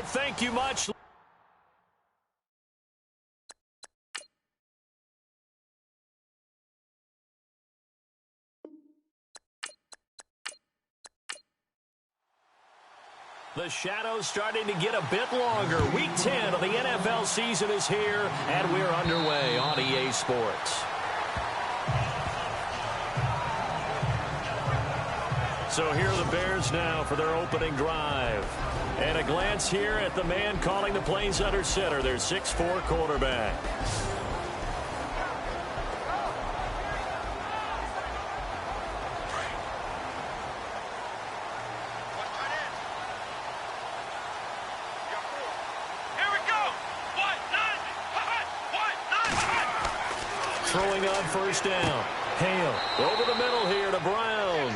right, thank you much. The shadow's starting to get a bit longer. Week 10 of the NFL season is here, and we're underway on EA Sports. So here are the Bears now for their opening drive. And a glance here at the man calling the plays under center, their 6'4" quarterback. Throwing on first down. Hale over the middle here to Brown.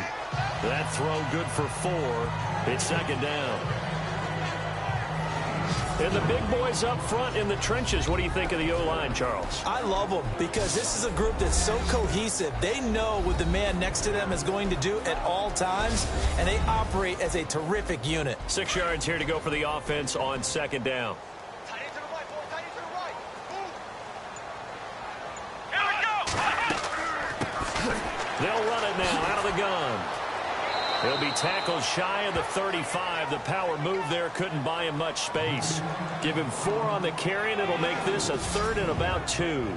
That throw good for 4. It's second down. And the big boys up front in the trenches. What do you think of the O-line, Charles? I love them because this is a group that's so cohesive. They know what the man next to them is going to do at all times, and they operate as a terrific unit. 6 yards here to go for the offense on second down. They'll run it now out of the gun. He'll be tackled shy of the 35. The power move there couldn't buy him much space. Give him 4 on the carry, and it'll make this a 3rd and about 2.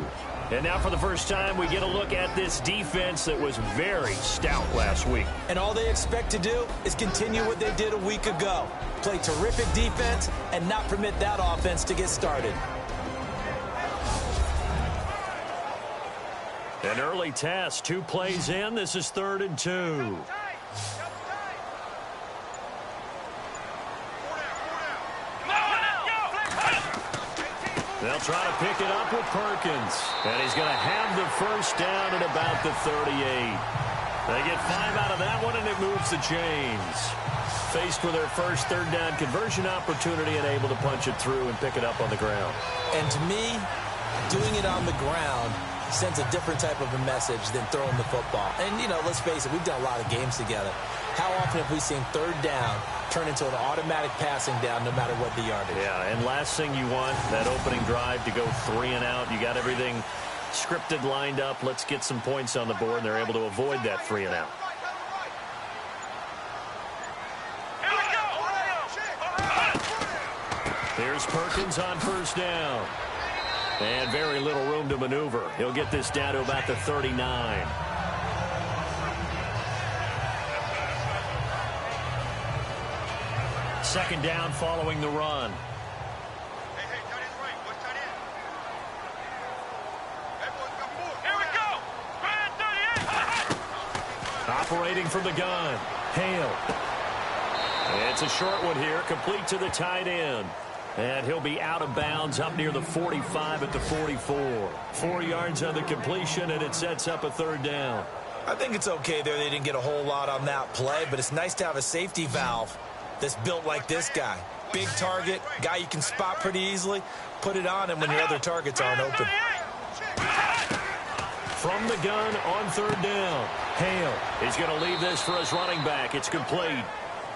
And now for the first time, we get a look at this defense that was very stout last week. And all they expect to do is continue what they did a week ago. Play terrific defense and not permit that offense to get started. An early test, 2 plays in. This is 3rd and 2. They'll try to pick it up with Perkins. And he's going to have the first down at about the 38. They get 5 out of that one, and it moves the chains. Faced with their first 3rd down conversion opportunity and able to punch it through and pick it up on the ground. And to me, doing it on the ground sends a different type of a message than throwing the football. And, you know, let's face it, we've done a lot of games together. How often have we seen 3rd down turn into an automatic passing down no matter what the yardage? Yeah, and last thing you want, that opening drive to go 3 and out. You got everything scripted, lined up. Let's get some points on the board, and they're able to avoid that 3 and out. Here's Perkins on first down. And very little room to maneuver. He'll get this down to about the 39. Second down following the run. Operating from the gun. Hale. It's a short one here, complete to the tight end. And he'll be out of bounds up near the 45 at the 44. 4 yards on the completion, and it sets up a 3rd down. I think it's okay there. They didn't get a whole lot on that play, but it's nice to have a safety valve that's built like this guy. Big target, guy you can spot pretty easily. Put it on him when your other targets aren't open. From the gun on 3rd down. Hale is going to leave this for his running back. It's complete.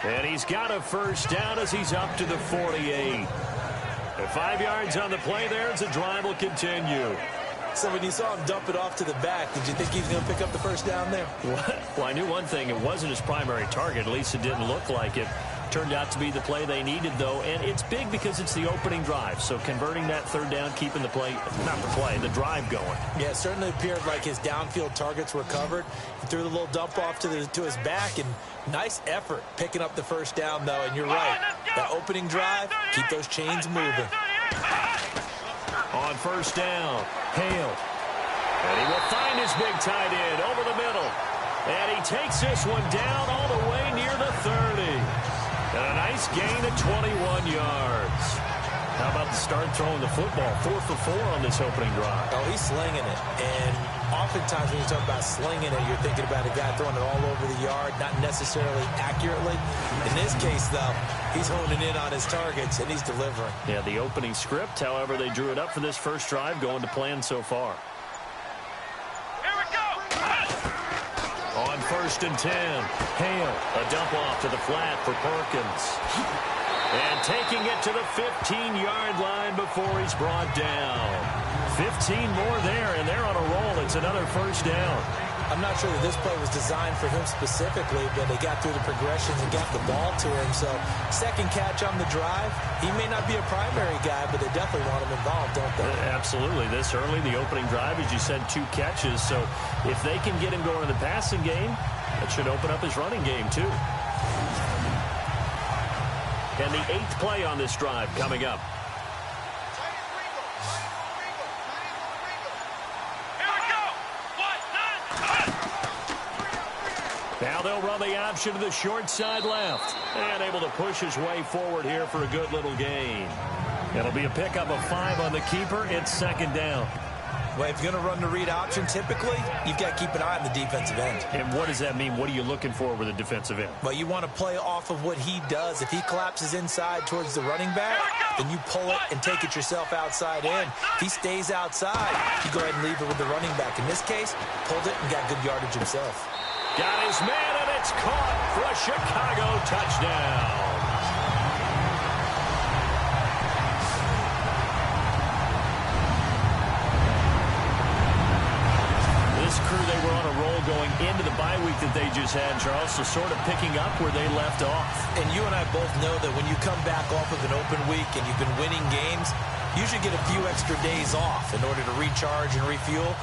And he's got a first down as he's up to the 48. 5 yards on the play there as the drive will continue. So when you saw him dump it off to the back, did you think he was going to pick up the first down there? Well, I knew one thing. It wasn't his primary target. At least it didn't look like it. Turned out to be the play they needed, though. And it's big because it's the opening drive. So converting that 3rd down, keeping the play, not the play, the drive going. Yeah, it certainly appeared like his downfield targets were covered. He threw the little dump off to his back, and nice effort picking up the first down, though. And you're right. That opening drive, keep those chains moving. On first down, Hale. And he will find his big tight end over the middle. And he takes this one down all the way near the 30. And a nice gain of 21 yards. How about the start throwing the football? 4 for 4 on this opening drive. Oh, he's slinging it. And oftentimes when you talk about slinging it, you're thinking about a guy throwing it all over the yard, not necessarily accurately. In this case, though, he's honing in on his targets, and he's delivering. Yeah, the opening script, however, they drew it up for this first drive, going to plan so far. Here we go! On 1st and 10, Hale, a dump off to the flat for Perkins. And taking it to the 15-yard line before he's brought down. 15 more there, and they're on a roll. It's another first down. I'm not sure that this play was designed for him specifically, but they got through the progressions and got the ball to him. So second catch on the drive. He may not be a primary guy, but they definitely want him involved, don't they? Absolutely. This early, the opening drive, as you said, 2 catches. So if they can get him going in the passing game, that should open up his running game too. And the 8th play on this drive coming up. Now they'll run the option to the short side left. And able to push his way forward here for a good little gain. It'll be a pickup of 5 on the keeper. It's second down. Well, if you're going to run the read option, typically, you've got to keep an eye on the defensive end. And what does that mean? What are you looking for with a defensive end? Well, you want to play off of what he does. If he collapses inside towards the running back, then you pull it and take it yourself outside in. If he stays outside, you go ahead and leave it with the running back. In this case, pulled it and got good yardage himself. Got his man, and it's caught for a Chicago touchdown. This crew, they were on a roll going into the bye week that they just had, Charles, so sort of picking up where they left off. And you and I both know that when you come back off of an open week and you've been winning games, you should get a few extra days off in order to recharge and refuel.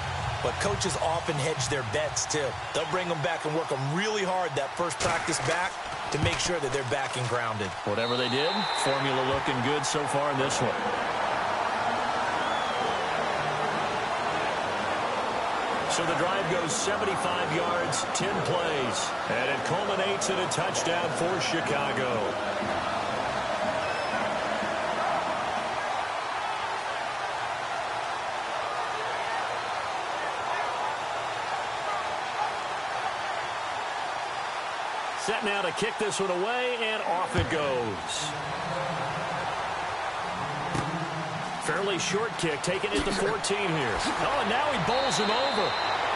But coaches often hedge their bets, too. They'll bring them back and work them really hard that first practice back to make sure that they're back and grounded. Whatever they did, formula looking good so far in this one. So the drive goes 75 yards, 10 plays. And it culminates in a touchdown for Chicago. Set now to kick this one away, and off it goes. Fairly short kick, taking it to 14 here. Oh, and now he bowls him over.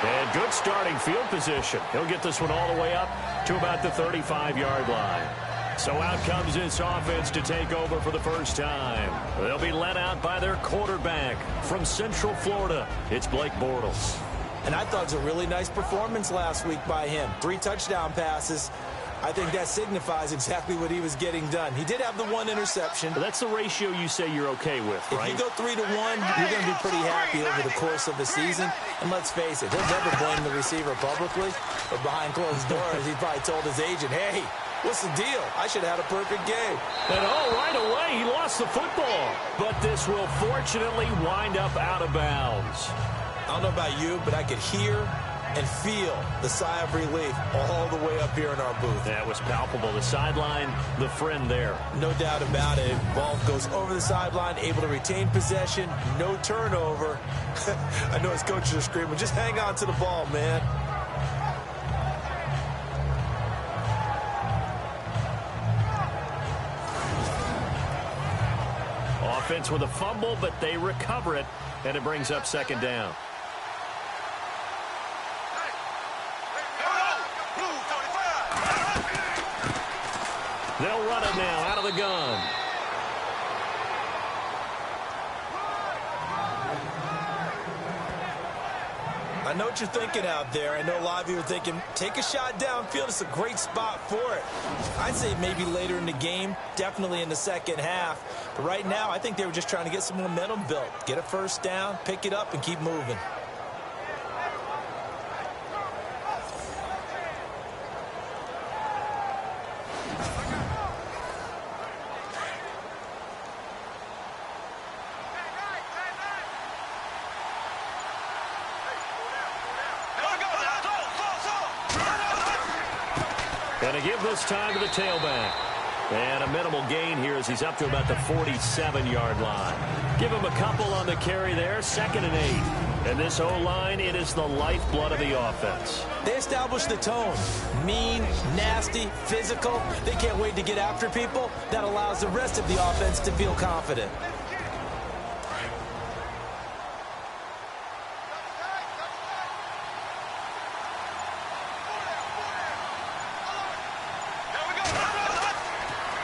And good starting field position. He'll get this one all the way up to about the 35-yard line. So out comes this offense to take over for the first time. They'll be led out by their quarterback from Central Florida. It's Blake Bortles. And I thought it was a really nice performance last week by him. 3 touchdown passes. I think that signifies exactly what he was getting done. He did have the 1 interception. But that's the ratio you say you're okay with, right? If you go 3-1, you're going to be pretty happy over the course of the season. And let's face it, he'll never blame the receiver publicly. But behind closed doors, he probably told his agent, hey, what's the deal? I should have had a perfect game. And right away, he lost the football. But this will fortunately wind up out of bounds. I don't know about you, but I could hear and feel the sigh of relief all the way up here in our booth. That was palpable. The sideline, the friend there. No doubt about it. Ball goes over the sideline, able to retain possession, no turnover. I know his coaches are screaming, just hang on to the ball, man. Offense with a fumble, but they recover it, and it brings up second down. They'll run it now out of the gun. I know what you're thinking out there. I know a lot of you are thinking, take a shot downfield. It's a great spot for it. I'd say maybe later in the game, definitely in the second half. But right now, I think they were just trying to get some momentum built. Get a first down, pick it up, and keep moving. Going to give this time to the tailback. And a minimal gain here as he's up to about the 47-yard line. Give him a couple on the carry there, 2nd and 8. And this O-line, it is the lifeblood of the offense. They established the tone. Mean, nasty, physical. They can't wait to get after people. That allows the rest of the offense to feel confident.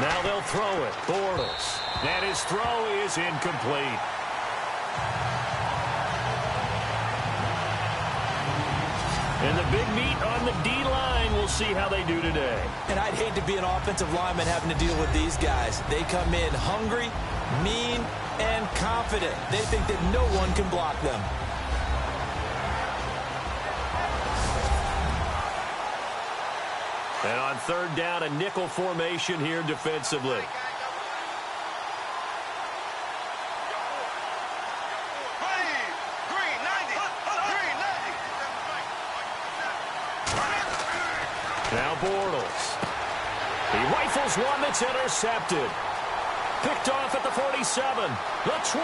Now they'll throw it. Bortles. And his throw is incomplete. And the big meat on the D-line, we'll see how they do today. And I'd hate to be an offensive lineman having to deal with these guys. They come in hungry, mean, and confident. They think that no one can block them. And on third down, a nickel formation here defensively. Now Bortles. He rifles one that's intercepted. Picked off at the 47, the 20.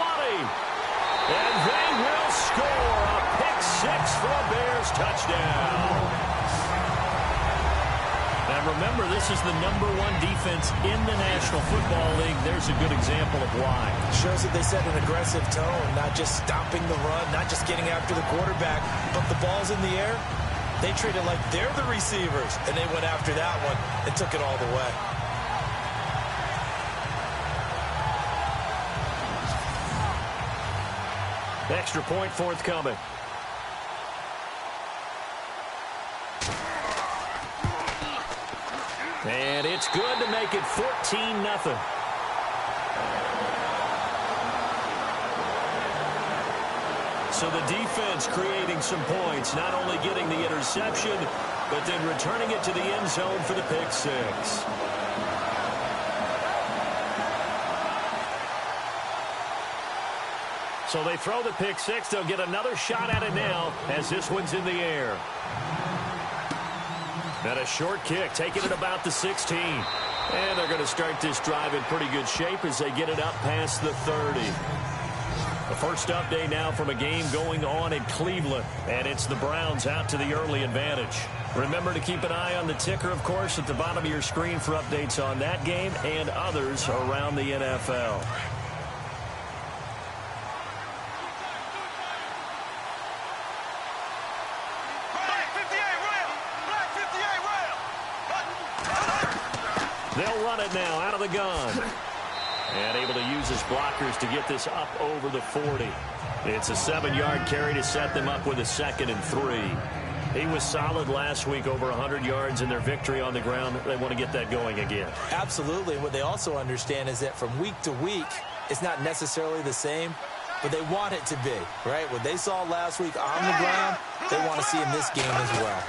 And they will score a pick six for a Bears touchdown. Now remember, this is the #1 defense in the National Football League. There's a good example of why. Shows that they set an aggressive tone, not just stopping the run, not just getting after the quarterback, but the ball's in the air. They treat it like they're the receivers, and they went after that one and took it all the way. Extra point forthcoming. And it's good to make it 14-0. So the defense creating some points, not only getting the interception, but then returning it to the end zone for the pick six. So they throw the pick six. They'll get another shot at it now as this one's in the air. And a short kick, taking it about the 16. And they're going to start this drive in pretty good shape as they get it up past the 30. The first update now from a game going on in Cleveland. And it's the Browns out to the early advantage. Remember to keep an eye on the ticker, of course, at the bottom of your screen for updates on that game and others around the NFL. They'll run it now out of the gun. And able to use his blockers to get this up over the 40. It's a 7-yard carry to set them up with a 2nd and 3. He was solid last week, over 100 yards in their victory on the ground. They want to get that going again. Absolutely. And what they also understand is that from week to week, it's not necessarily the same, but they want it to be, right? What they saw last week on the ground, they want to see in this game as well.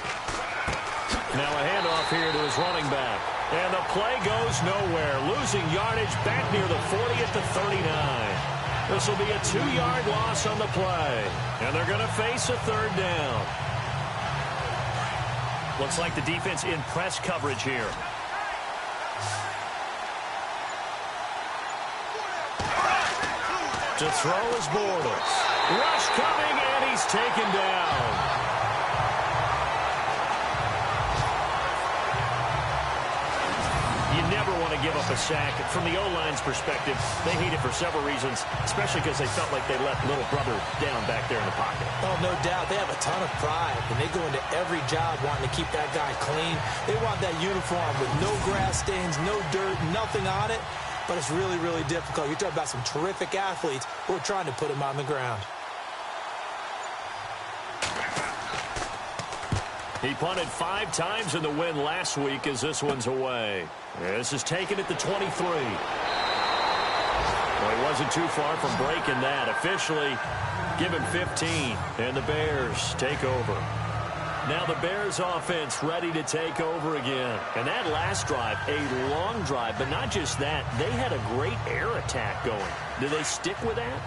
Now a handoff here to his running back. And the play goes nowhere. Losing yardage back near the 40 at the 39. This will be a 2-yard loss on the play. And they're going to face a 3rd down. Looks like the defense in press coverage here. To throw is Bortles. Rush coming, and he's taken down. You never want to give up a sack. From the O-line's perspective, they hate it for several reasons, especially because they felt like they let little brother down back there in the pocket. Oh, no doubt. They have a ton of pride, and they go into every job wanting to keep that guy clean. They want that uniform with no grass stains, no dirt, nothing on it, but it's really, really difficult. You're talking about some terrific athletes who are trying to put him on the ground. He punted 5 times in the win last week as this one's away. This is taken at the 23. Well, he wasn't too far from breaking that. Officially, give him 15, and the Bears take over. Now the Bears offense ready to take over again. And that last drive, a long drive, but not just that. They had a great air attack going. Do they stick with that?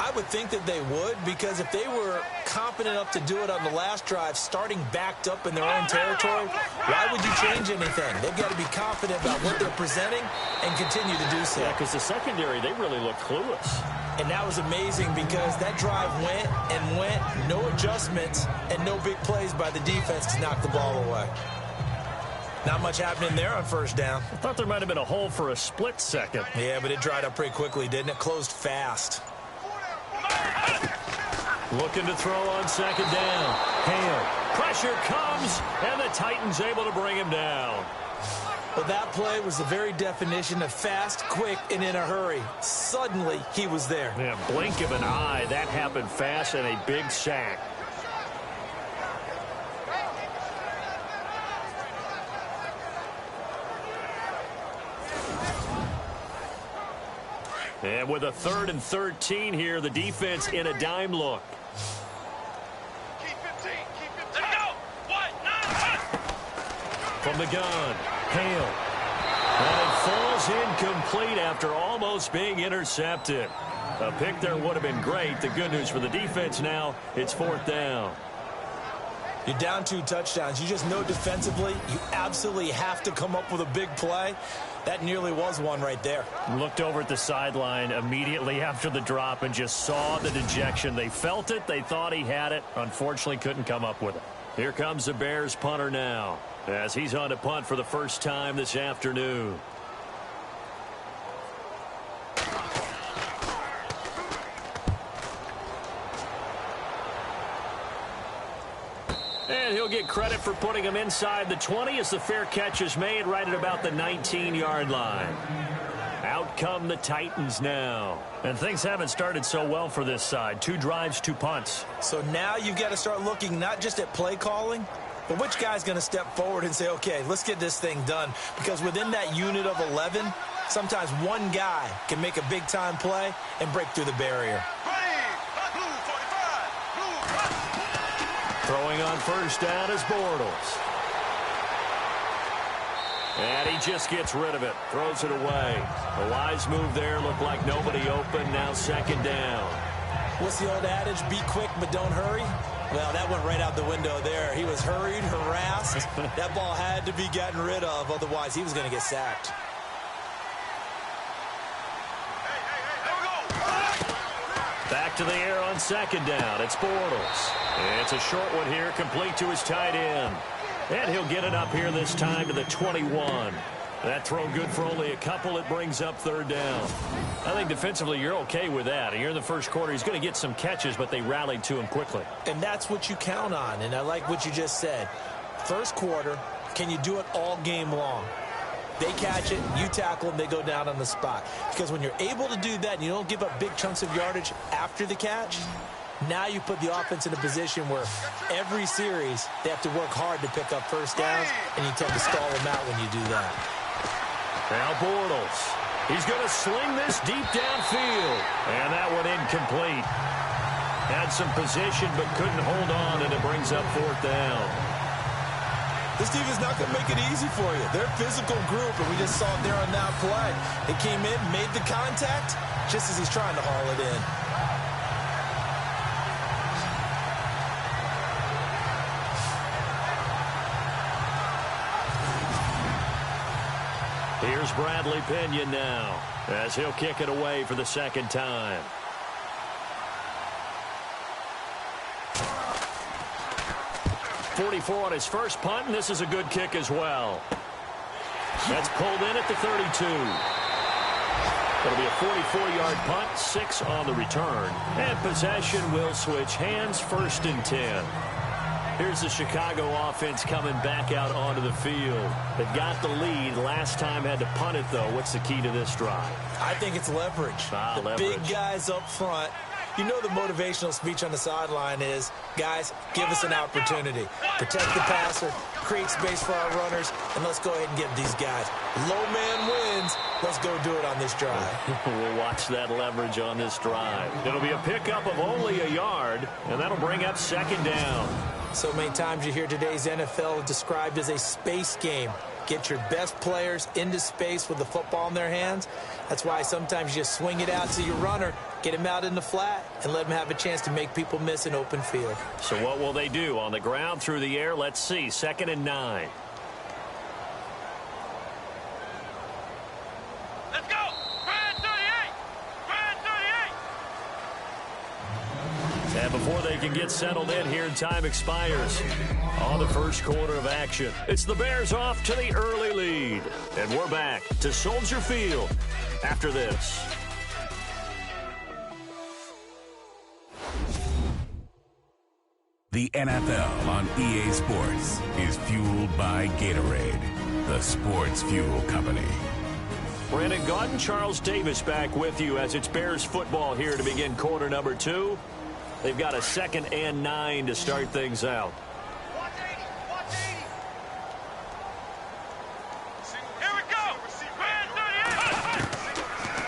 I would think that they would, because if they were confident enough to do it on the last drive, starting backed up in their own territory, why would you change anything? They've got to be confident about what they're presenting and continue to do so. Yeah, because the secondary, they really look clueless. And that was amazing because that drive went and went, no adjustments, and no big plays by the defense to knock the ball away. Not much happening there on first down. I thought there might have been a hole for a split second. Yeah, but it dried up pretty quickly, didn't it? Closed fast. Looking to throw on 2nd down. Hale. Pressure comes, and the Titans able to bring him down. Well, that play was the very definition of fast, quick, and in a hurry. Suddenly, he was there. Yeah, blink of an eye. That happened fast and a big sack. And with a 3rd and 13 here, the defense in a dime look. Keep 15. Keep 15. Let's go. 1-9. From the gun, Hale. And it falls incomplete after almost being intercepted. A pick there would have been great. The good news for the defense now, it's 4th down. You're down 2 touchdowns. You just know defensively you absolutely have to come up with a big play. That nearly was one right there. Looked over at the sideline immediately after the drop and just saw the dejection. They felt it. They thought he had it. Unfortunately, couldn't come up with it. Here comes the Bears punter now as he's on to punt for the first time this afternoon. And he'll get credit for putting him inside the 20 as the fair catch is made right at about the 19-yard line. Out come the Titans now. And things haven't started so well for this side. 2 drives, 2 punts. So now you've got to start looking not just at play calling, but which guy's going to step forward and say, okay, let's get this thing done. Because within that unit of 11, sometimes one guy can make a big-time play and break through the barrier. Throwing on first down is Bortles. And he just gets rid of it. Throws it away. A wise move there. Looked like nobody open. Now 2nd down. What's the old adage? Be quick, but don't hurry. Well, that went right out the window there. He was hurried, harassed. That ball had to be gotten rid of. Otherwise, he was going to get sacked. Back to the air on 2nd down. It's Bortles. It's a short one here, complete to his tight end. And he'll get it up here this time to the 21. That throw good for only a couple. It brings up 3rd down. I think defensively you're okay with that. Here in the first quarter, he's going to get some catches, but they rallied to him quickly. And that's what you count on. And I like what you just said. First quarter, can you do it all game long? They catch it, you tackle them, they go down on the spot. Because when you're able to do that and you don't give up big chunks of yardage after the catch, now you put the offense in a position where every series they have to work hard to pick up first downs, and you tend to stall them out when you do that. Now Bortles. He's going to sling this deep downfield. And that one incomplete. Had some position but couldn't hold on, and it brings up 4th down. This team is not going to make it easy for you. They're a physical group, and we just saw it there on that play. They came in, made the contact, just as he's trying to haul it in. Here's Bradley Pinion now as he'll kick it away for the 2nd time. .44 on his first punt, and this is a good kick as well. That's pulled in at the 32. It'll be a 44-yard punt, 6 on the return. And possession will switch hands, 1st and 10. Here's the Chicago offense coming back out onto the field. They've got the lead. Last time had to punt it, though. What's the key to this drive? I think it's leverage. Leverage. Big guys up front. You know the motivational speech on the sideline is, guys, give us an opportunity. Protect the passer, create space for our runners, and let's go ahead and get these guys. Low man wins. Let's go do it on this drive. We'll watch that leverage on this drive. It'll be a pickup of only a yard, and that'll bring up 2nd down. So many times you hear today's NFL described as a space game. Get your best players into space with the football in their hands. That's why sometimes you just swing it out to your runner, get him out in the flat, and let him have a chance to make people miss an open field. So what will they do? On the ground, through the air? Let's see. 2nd and 9. Let's go. Grand 38. Grand 38. And before they can get settled in here, time expires on the first quarter of action. It's the Bears off to the early lead. And we're back to Soldier Field after this. The NFL on EA Sports is fueled by Gatorade, the Sports Fuel Company. Brandon Gaudin, Charles Davis back with you as it's Bears football here to begin quarter number 2. They've got a 2nd and 9 to start things out. Here we go.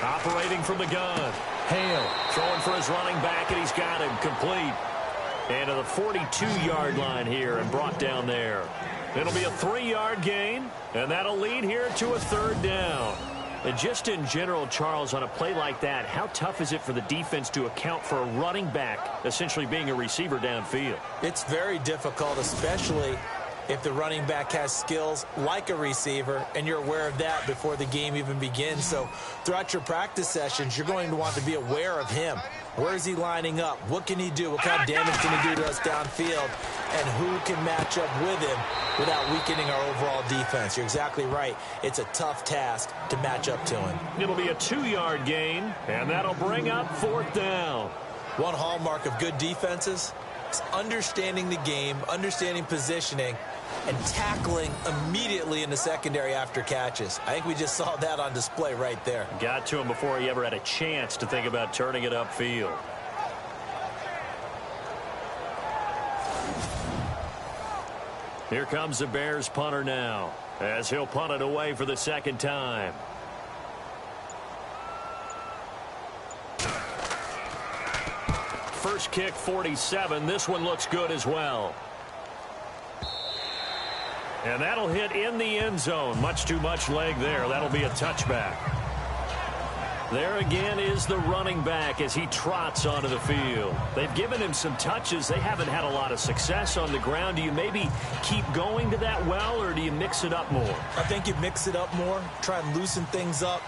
Operating from the gun. Hale throwing for his running back, and he's got him complete. And to the 42-yard line here and brought down there. It'll be a 3-yard gain, and that'll lead here to a 3rd down. And just in general, Charles, on a play like that, how tough is it for the defense to account for a running back essentially being a receiver downfield? It's very difficult, especially if the running back has skills like a receiver, and you're aware of that before the game even begins. So throughout your practice sessions, you're going to want to be aware of him. Where is he lining up? What can he do? What kind of damage can he do to us downfield? And who can match up with him without weakening our overall defense? You're exactly right. It's a tough task to match up to him. It'll be a 2-yard gain, and that'll bring up 4th down. One hallmark of good defenses is understanding the game, understanding positioning, and tackling immediately in the secondary after catches. I think we just saw that on display right there. Got to him before he ever had a chance to think about turning it upfield. Here comes the Bears punter now, as he'll punt it away for the 2nd time. First kick, 47. This one looks good as well. And that'll hit in the end zone. Much too much leg there. That'll be a touchback. There again is the running back as he trots onto the field. They've given him some touches. They haven't had a lot of success on the ground. Do you maybe keep going to that well, or do you mix it up more? I think you mix it up more, try and loosen things up.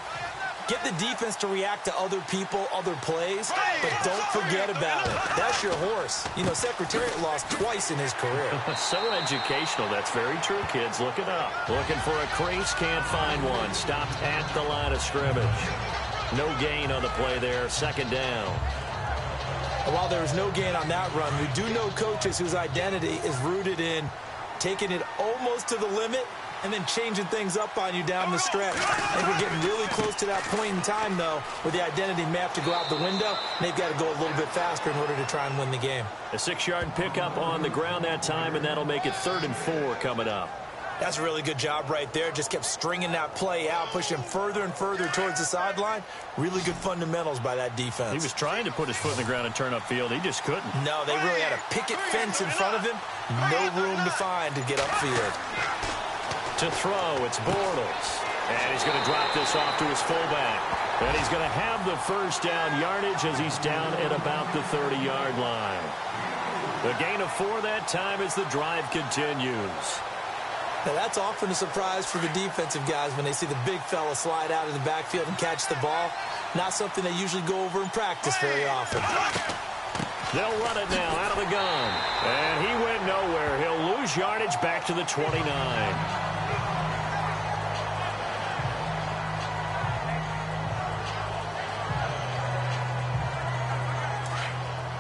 Get the defense to react to other people, other plays, but don't forget about it. That's your horse. You know, Secretariat lost twice in his career. So educational. That's very true, kids. Look it up. Looking for a crease, can't find one. Stopped at the line of scrimmage. No gain on the play there. 2nd down. While there was no gain on that run, we do know coaches whose identity is rooted in taking it almost to the limit and then changing things up on you down the stretch. I think we're getting really close to that point in time, though, where the identity may have to go out the window, and they've got to go a little bit faster in order to try and win the game. A 6-yard pickup on the ground that time, and that'll make it 3rd and 4 coming up. That's a really good job right there. Just kept stringing that play out, pushing further and further towards the sideline. Really good fundamentals by that defense. He was trying to put his foot in the ground and turn upfield. He just couldn't. No, they really had a picket fence in front of him. No room to find to get upfield. To throw, it's Bortles. And he's going to drop this off to his fullback. And he's going to have the 1st down yardage as he's down at about the 30-yard line. The gain of 4 that time as the drive continues. Now, that's often a surprise for the defensive guys when they see the big fella slide out of the backfield and catch the ball. Not something they usually go over in practice very often. They'll run it now out of the gun. And he went nowhere. He'll lose yardage back to the 29.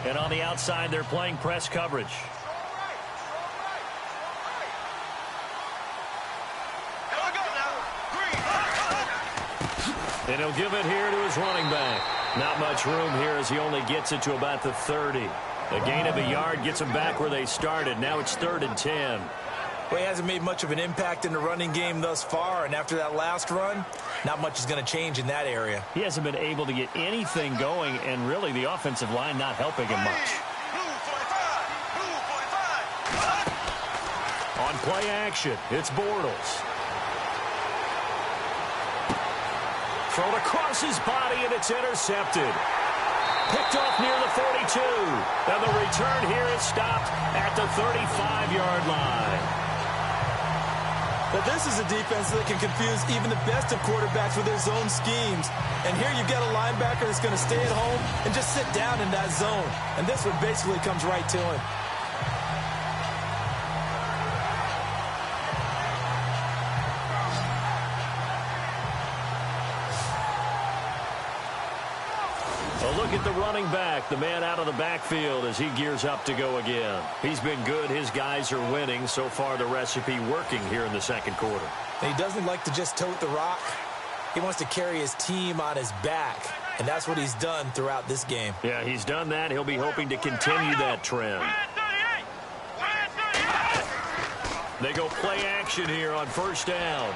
And on the outside, they're playing press coverage. And he'll give it here to his running back. Not much room here as he only gets it to about the 30. A gain of a yard gets him back where they started. Now it's 3rd and 10. Well, he hasn't made much of an impact in the running game thus far, and after that last run, not much is going to change in that area. He hasn't been able to get anything going, and really the offensive line not helping him much. On play action, it's Bortles. Thrown across his body, and it's intercepted. Picked off near the 42. And the return here is stopped at the 35-yard line. But this is a defense that can confuse even the best of quarterbacks with their zone schemes. And here you've got a linebacker that's going to stay at home and just sit down in that zone. And this one basically comes right to him. A look at the running back, the man out of the backfield as he gears up to go again. He's been good. His guys are winning. So far, the recipe working here in the second quarter. And he doesn't like to just tote the rock. He wants to carry his team on his back, and that's what he's done throughout this game. Yeah, he's done that. He'll be hoping to continue that trend. They go play action here on first down.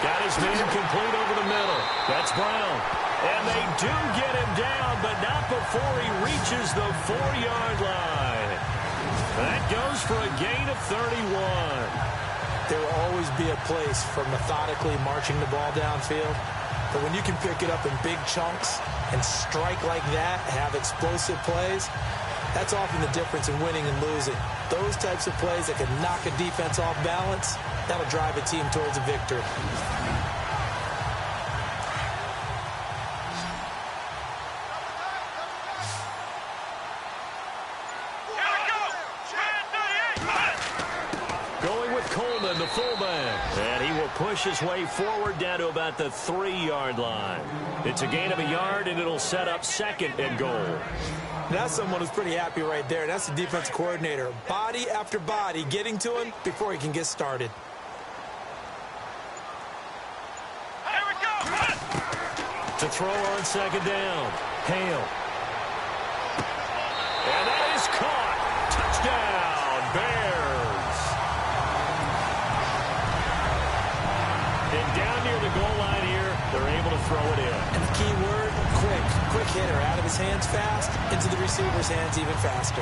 Got his man complete over the middle. That's Brown. And they do get him down, but not before he reaches the 4-yard line. That goes for a gain of 31. There will always be a place for methodically marching the ball downfield. But when you can pick it up in big chunks and strike like that, have explosive plays, that's often the difference in winning and losing. Those types of plays that can knock a defense off balance, that'll drive a team towards a victory. The fullback, and he will push his way forward down to about the 3-yard line. It's a gain of a yard, and it'll set up second and goal. That's someone who's pretty happy right there. That's the defensive coordinator. Body after body getting to him before he can get started. Here we go. To throw on second down. Hale. And that is caught. Touchdown, Bears. And down near the goal line here, they're able to throw it in. And the key word, quick. Quick hitter, out of his hands fast, into the receiver's hands even faster.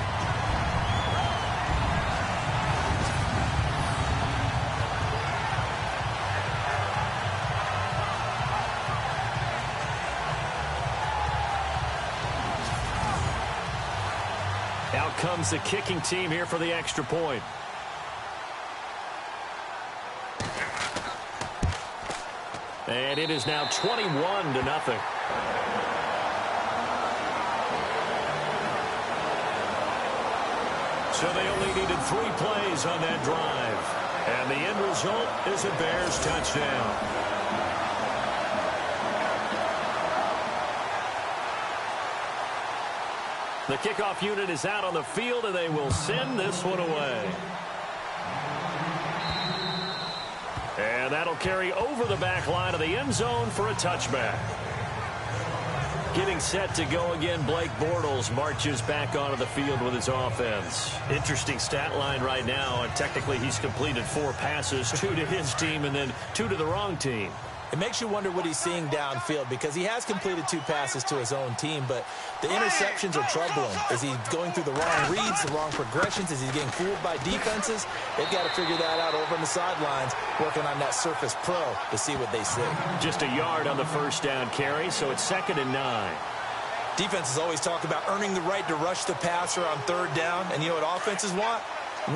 Out comes the kicking team here for the extra point. And it is now 21-0. So they only needed 3 plays on that drive. And the end result is a Bears touchdown. The kickoff unit is out on the field, and they will send this one away. And that'll carry over the back line of the end zone for a touchback. Getting set to go again, Blake Bortles marches back onto the field with his offense. Interesting stat line right now. And technically, he's completed 4 passes, 2 to his team and then 2 to the wrong team. It makes you wonder what he's seeing downfield because he has completed 2 passes to his own team, but the interceptions are troubling. Is he going through the wrong reads, the wrong progressions? Is he getting fooled by defenses? They've got to figure that out over on the sidelines, working on that Surface Pro to see what they see. Just a yard on the first down carry, so it's 2nd and 9. Defenses always talk about earning the right to rush the passer on 3rd down, and you know what offenses want?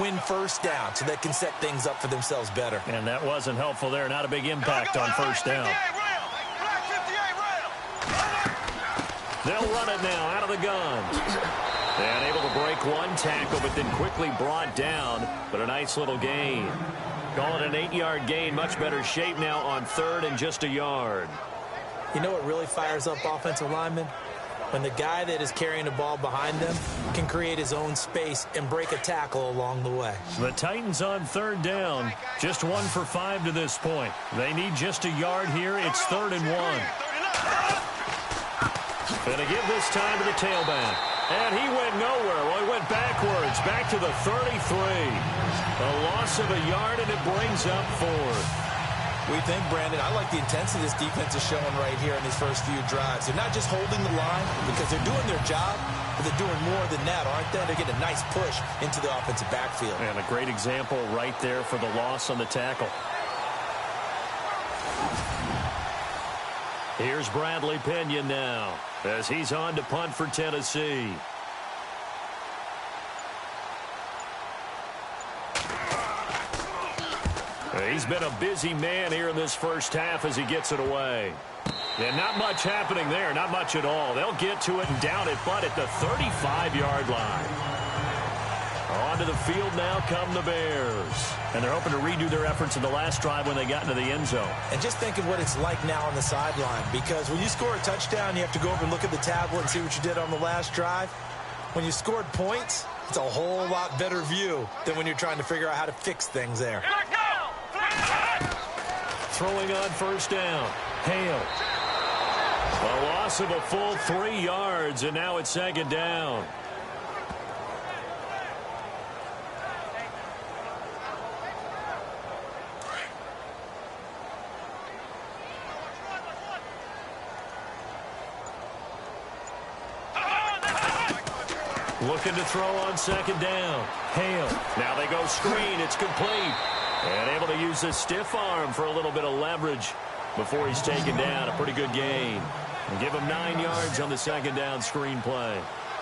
Win first down so they can set things up for themselves better. And that wasn't helpful there. Not a big impact on first down. They'll run it now out of the gun. And able to break 1 tackle, but then quickly brought down. But a nice little gain. Call it an 8-yard gain. Much better shape now on 3rd and just a yard. You know what really fires up offensive linemen? When the guy that is carrying the ball behind them can create his own space and break a tackle along the way. The Titans on 3rd down. Just 1 for 5 to this point. They need just a yard here. It's 3rd and 1. Gonna give this time to the tailback. And he went nowhere. Well, he went backwards. Back to the 33. A loss of a yard, and it brings up 4th. We think, Brandon, I like the intensity this defense is showing right here in these first few drives. They're not just holding the line because they're doing their job, but they're doing more than that, aren't they? They're getting a nice push into the offensive backfield. And a great example right there for the loss on the tackle. Here's Bradley Pinion now as he's on to punt for Tennessee. He's been a busy man here in this first half as he gets it away. And not much happening there, not much at all. They'll get to it and down it, but at the 35-yard line. Onto the field now come the Bears. And they're hoping to redo their efforts in the last drive when they got into the end zone. And just think of what it's like now on the sideline, because when you score a touchdown, you have to go over and look at the tablet and see what you did on the last drive. When you scored points, it's a whole lot better view than when you're trying to figure out how to fix things there. Throwing on first down. Hale. A loss of a full 3 yards, and now it's second down. Looking to throw on second down. Hale. Now they go screen. It's complete. And able to use his stiff arm for a little bit of leverage before he's taken down. A pretty good gain. And give him 9 yards on the second down screen play.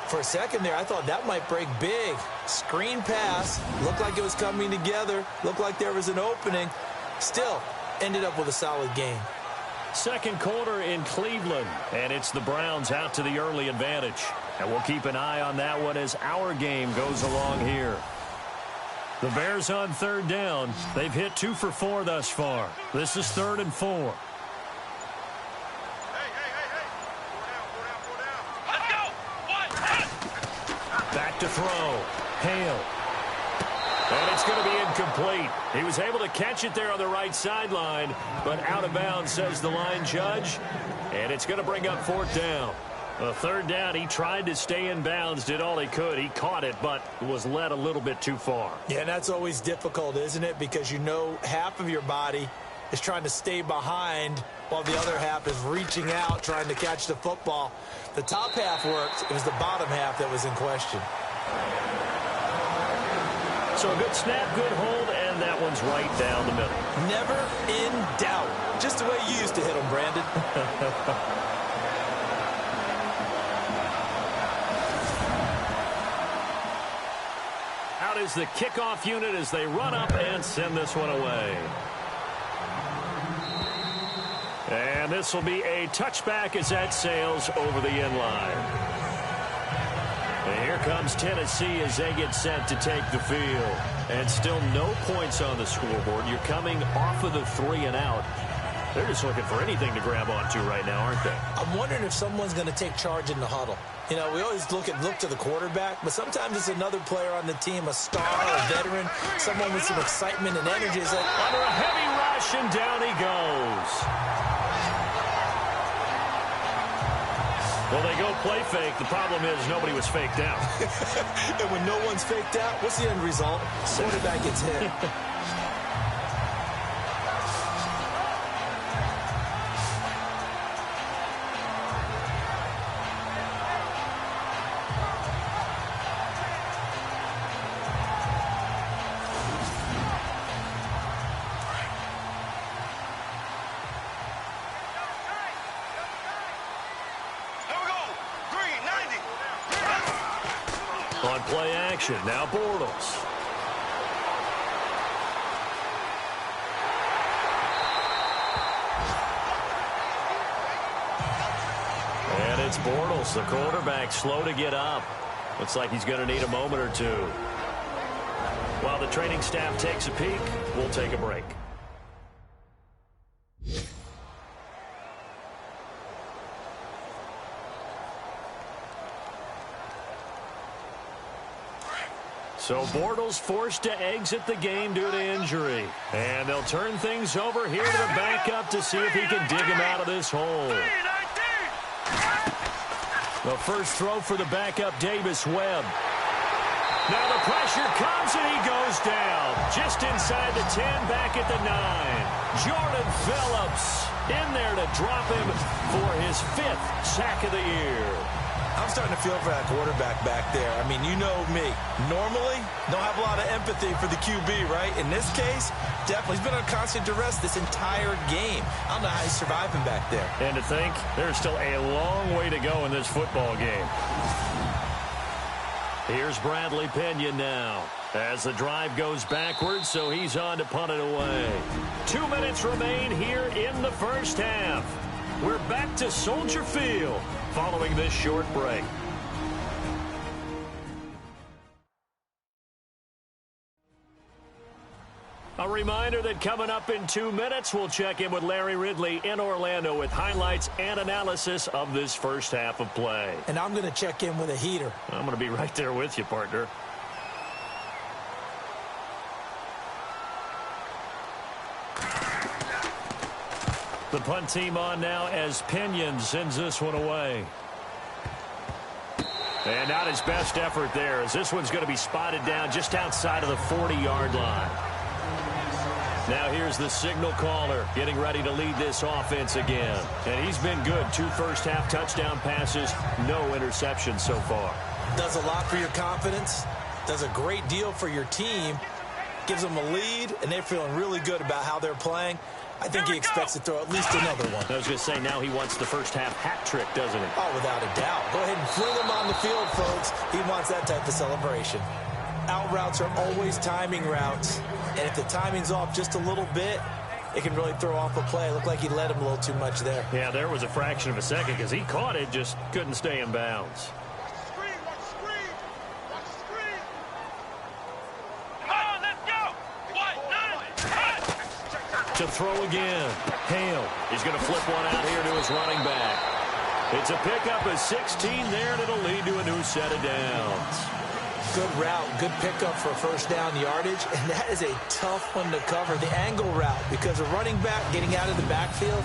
For a second there, I thought that might break big. Screen pass. Looked like it was coming together. Looked like there was an opening. Still, ended up with a solid gain. Second quarter in Cleveland, and it's the Browns out to the early advantage. And we'll keep an eye on that one as our game goes along here. The Bears on third down. They've hit 2 for 4 thus far. This is 3rd and 4. Hey. Let's go. Back to throw. Hale. And it's going to be incomplete. He was able to catch it there on the right sideline, but out of bounds, says the line judge. And it's going to bring up 4th down. A 3rd down, he tried to stay in bounds, did all he could. He caught it, but was led a little bit too far. Yeah, and that's always difficult, isn't it? Because you know half of your body is trying to stay behind while the other half is reaching out, trying to catch the football. The top half worked. It was the bottom half that was in question. So a good snap, good hold, and that one's right down the middle. Never in doubt. Just the way you used to hit them, Brandon. Out is the kickoff unit as they run up and send this one away. And this will be a touchback as that sails over the end line. And here comes Tennessee as they get set to take the field. And still no points on the scoreboard. You're coming off of the 3 and out. They're just looking for anything to grab onto right now, aren't they? I'm wondering if someone's going to take charge in the huddle. You know, we always look to the quarterback, but sometimes it's another player on the team, a star, a veteran, someone with some excitement and energy. It's like, under a heavy rush, and down he goes. Well, they go play fake. The problem is nobody was faked out. And when no one's faked out, what's the end result? Quarterback gets hit. On play action, now Bortles. And it's Bortles, the quarterback, slow to get up. Looks like he's going to need a moment or two. While the training staff takes a peek, we'll take a break. So Bortles forced to exit the game due to injury. And they'll turn things over here to the backup to see if he can dig him out of this hole. The first throw for the backup, Davis Webb. Now the pressure comes and he goes down. Just inside the 10, back at the 9. Jordan Phillips in there to drop him for his 5th sack of the year. I'm starting to feel for that quarterback back there. I mean, you know me. Normally, don't have a lot of empathy for the QB, right? In this case, definitely. He's been on constant duress this entire game. I don't know how he's surviving back there. And to think, there's still a long way to go in this football game. Here's Bradley Pinion now as the drive goes backwards, so he's on to punt it away. 2 minutes remain here in the first half. We're back to Soldier Field following this short break. reminder that coming up in 2 minutes, we'll check in with Larry Ridley in Orlando with highlights and analysis of this first half of play. And I'm going to check in with a heater. I'm going to be right there with you, partner. The punt team on now as Pinion sends this one away. And not his best effort there, as this one's going to be spotted down just outside of the 40-yard line. Now here's the signal caller getting ready to lead this offense again. And he's been good. 2 first-half touchdown passes, no interceptions so far. Does a lot for your confidence, does a great deal for your team, gives them a lead, and they're feeling really good about how they're playing. I think he expects to throw at least another one. I was going to say, now he wants the first-half hat trick, doesn't he? Oh, without a doubt. Go ahead and fling him on the field, folks. He wants that type of celebration. Out routes are always timing routes, and if the timing's off just a little bit, it can really throw off a play. It looked like he let him a little too much there. Yeah, there was a fraction of a second because he caught it, just couldn't stay in bounds. To throw again. Hale. He's going to flip one out here to his running back. It's a pickup of 16 there, and it'll lead to a new set of downs. Good route, good pickup for first down yardage, and that is a tough one to cover, the angle route, because a running back getting out of the backfield,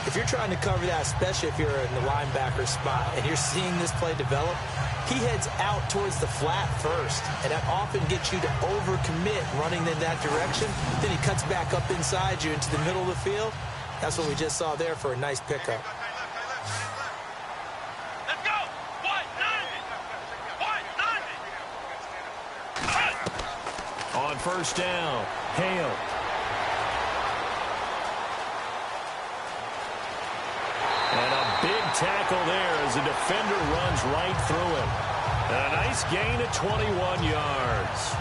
if you're trying to cover that, especially if you're in the linebacker spot and you're seeing this play develop, he heads out towards the flat first, and that often gets you to overcommit running in that direction. Then he cuts back up inside you into the middle of the field. That's what we just saw there for a nice pickup. Let's go! On first down, Hale. And a big tackle there as the defender runs right through him. And a nice gain of 21 yards.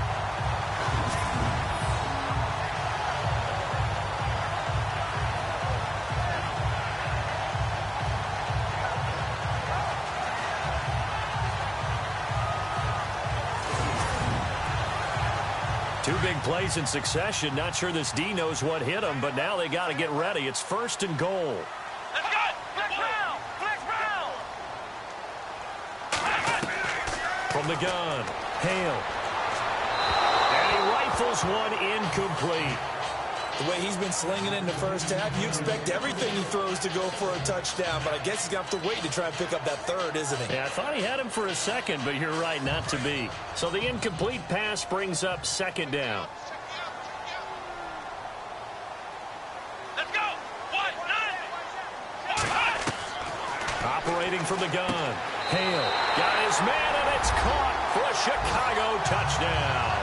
Two big plays in succession. Not sure this D knows what hit him, but now they got to get ready. It's 1st and goal. Let's go! Flex round! Flex round! From the gun, Hale. And he rifles one incomplete. The way he's been slinging it in the first half, you expect everything he throws to go for a touchdown, but I guess he's going to have to wait to try and pick up that third, isn't he? Yeah, I thought he had him for a second, but you're right, not to be. So the incomplete pass brings up 2nd down. Let's go! Operating from the gun, Hale got his man, and it's caught for a Chicago touchdown.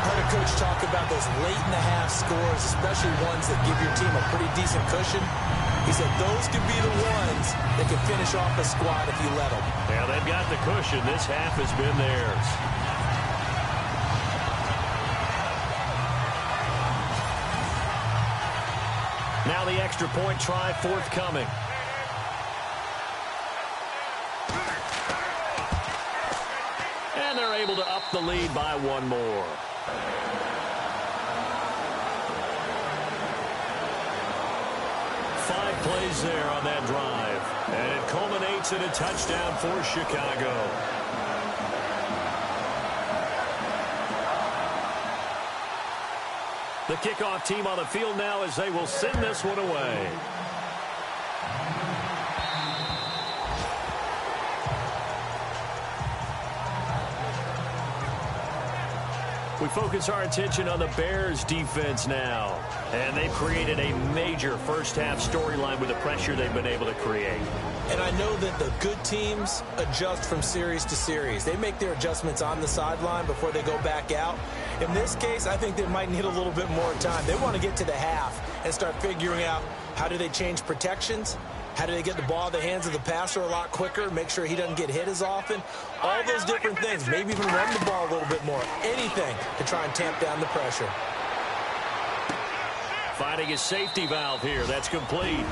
Heard a coach talk about those late-in-the-half scores, especially ones that give your team a pretty decent cushion. He said those could be the ones that can finish off a squad if you let them. Yeah, they've got the cushion. This half has been theirs. Now the extra point try forthcoming. And they're able to up the lead by one more. Five plays there on that drive. And it culminates in a touchdown for Chicago. The kickoff team on the field now as they will send this one away. We focus our attention on the Bears defense now. And they've created a major first-half storyline with the pressure they've been able to create. And I know that the good teams adjust from series to series. They make their adjustments on the sideline before they go back out. In this case, I think they might need a little bit more time. They want to get to the half and start figuring out how do they change protections, how do they get the ball in the hands of the passer a lot quicker, make sure he doesn't get hit as often, all those different things. Maybe even run the ball a little bit more. Anything to try and tamp down the pressure. Finding his safety valve here. That's complete.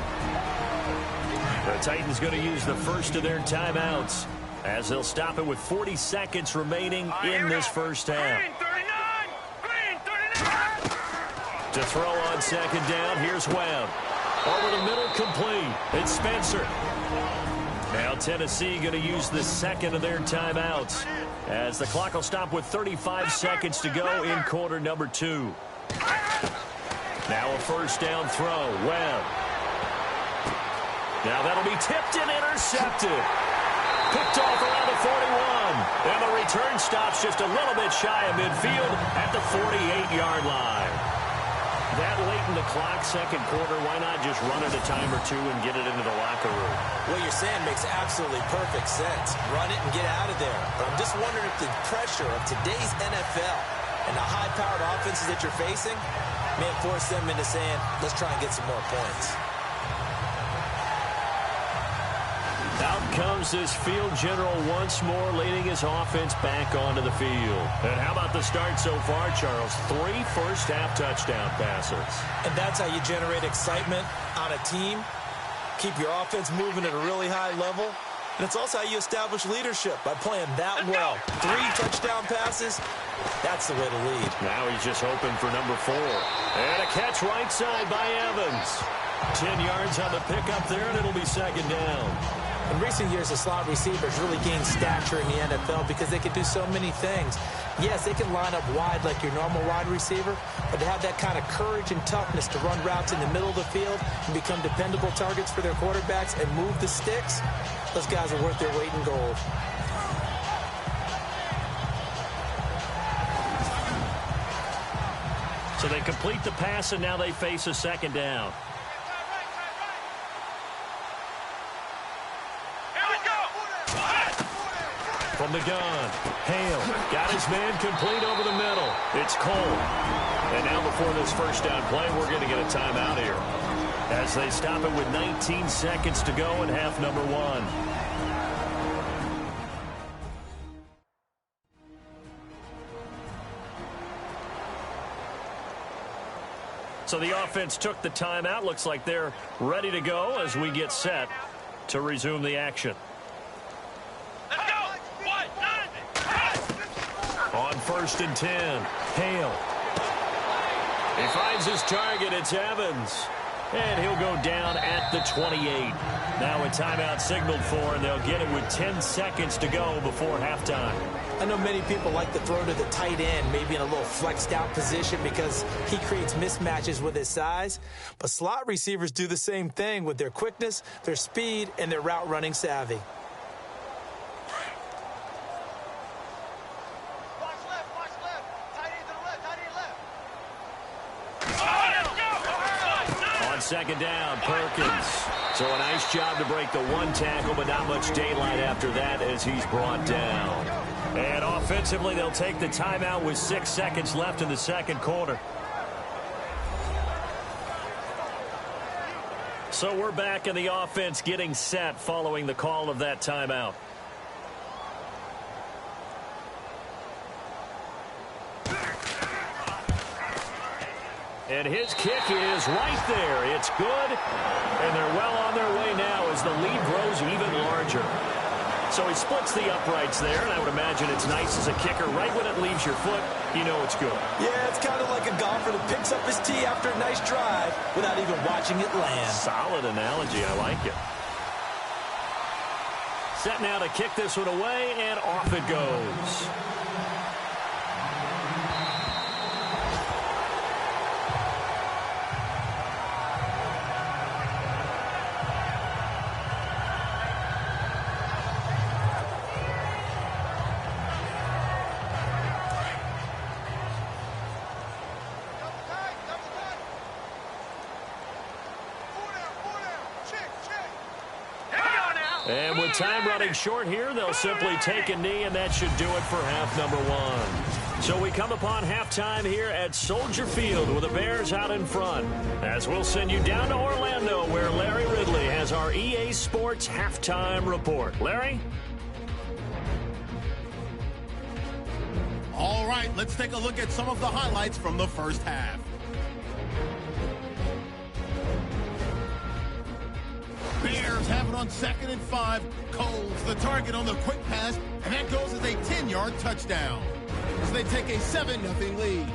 The Titans going to use the first of their timeouts as they'll stop it with 40 seconds remaining in this first half. Green 39! Green 39! To throw on second down, here's Webb. Over the middle, complete. It's Spencer. Now Tennessee going to use the second of their timeouts, as the clock will stop with 35 seconds to go in quarter number 2. Now a first down throw. Webb. Now that'll be tipped and intercepted. Picked off around the 41. And the return stops just a little bit shy of midfield at the 48-yard line. That late in the clock, second quarter, why not just run it a time or two and get it into the locker room? What you're saying makes absolutely perfect sense. Run it and get out of there. But I'm just wondering if the pressure of today's NFL and the high-powered offenses that you're facing may force them into saying, let's try and get some more points. Out comes this field general once more, leading his offense back onto the field. And how about the start so far, Charles? 3 first-half touchdown passes. And that's how you generate excitement on a team, keep your offense moving at a really high level. And it's also how you establish leadership, by playing that well. 3 touchdown passes, that's the way to lead. Now he's just hoping for number 4. And a catch right side by Evans. 10 yards on the pickup there, and it'll be second down. In recent years, the slot receivers really gained stature in the NFL because they can do so many things. Yes, they can line up wide like your normal wide receiver, but to have that kind of courage and toughness to run routes in the middle of the field and become dependable targets for their quarterbacks and move the sticks, those guys are worth their weight in gold. So they complete the pass, and now they face a second down. From the gun, Hale got his man complete over the middle. It's Cole. And now before this first down play, we're going to get a timeout here, as they stop it with 19 seconds to go in half number 1. So the offense took the timeout. Looks like they're ready to go as we get set to resume the action. On 1st and 10, Hale. He finds his target. It's Evans. And he'll go down at the 28. Now a timeout signaled for, and they'll get it with 10 seconds to go before halftime. I know many people like to throw to the tight end, maybe in a little flexed out position because he creates mismatches with his size. But slot receivers do the same thing with their quickness, their speed, and their route running savvy. Second down, Perkins. So a nice job to break the 1 tackle, but not much daylight after that as he's brought down. And offensively, they'll take the timeout with 6 seconds left in the second quarter. So we're back in the offense getting set following the call of that timeout. And his kick is right there. It's good. And they're well on their way now as the lead grows even larger. So he splits the uprights there, and I would imagine it's nice as a kicker. Right when it leaves your foot, you know it's good. Yeah, it's kind of like a golfer that picks up his tee after a nice drive without even watching it land. Solid analogy. I like it. Set now to kick this one away, and off it goes. And with time running short here, they'll simply take a knee, and that should do it for half number 1. So we come upon halftime here at Soldier Field with the Bears out in front, as we'll send you down to Orlando, where Larry Ridley has our EA Sports halftime report. Larry? All right, let's take a look at some of the highlights from the first half. Bears have it on 2nd and 5. Cole's the target on the quick pass, and that goes as a 10-yard touchdown. As they take a 7-0 lead.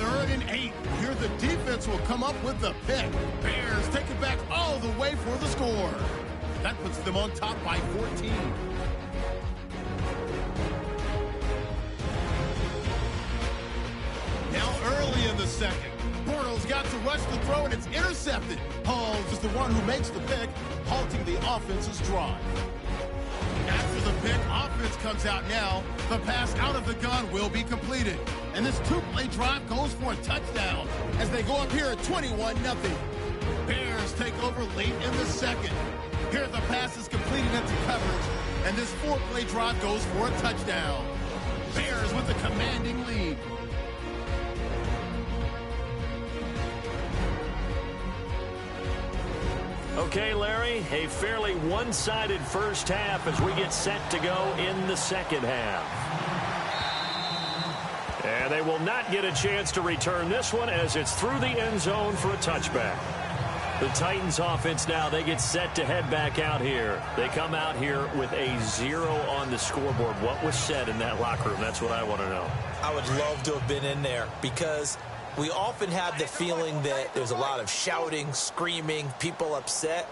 3rd and 8. Here the defense will come up with the pick. Bears take it back all the way for the score. That puts them on top by 14. Now early in the second, Bortles got to rush the throw, and it's intercepted. Holmes is the one who makes the pick, halting the offense's drive. After the pick, offense comes out now. The pass out of the gun will be completed. And this two-play drive goes for a touchdown as they go up here at 21-0. Bears take over late in the second. Here the pass is completed into coverage, and this four-play drive goes for a touchdown. Bears with a commanding lead. Okay, Larry, a fairly one-sided first half as we get set to go in the second half. And they will not get a chance to return this one as it's through the end zone for a touchback. The Titans offense now, they get set to head back out here. They come out here with a 0 on the scoreboard. What was said in that locker room? That's what I want to know. I would love to have been in there because we often have the feeling that there's a lot of shouting, screaming, people upset.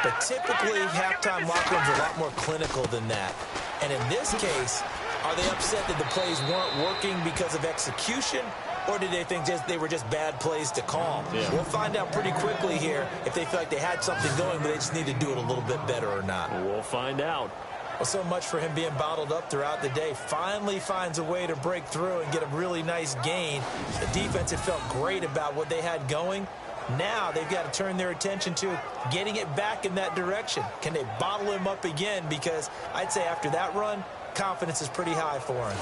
But typically, halftime locker rooms are a lot more clinical than that. And in this case, are they upset that the plays weren't working because of execution? Or did they think they were just bad plays to call? Yeah. We'll find out pretty quickly here if they feel like they had something going, but they just need to do it a little bit better or not. We'll find out. Well, so much for him being bottled up throughout the day. Finally finds a way to break through and get a really nice gain. The defense had felt great about what they had going. Now they've got to turn their attention to getting it back in that direction. Can they bottle him up again? Because I'd say after that run, confidence is pretty high for him.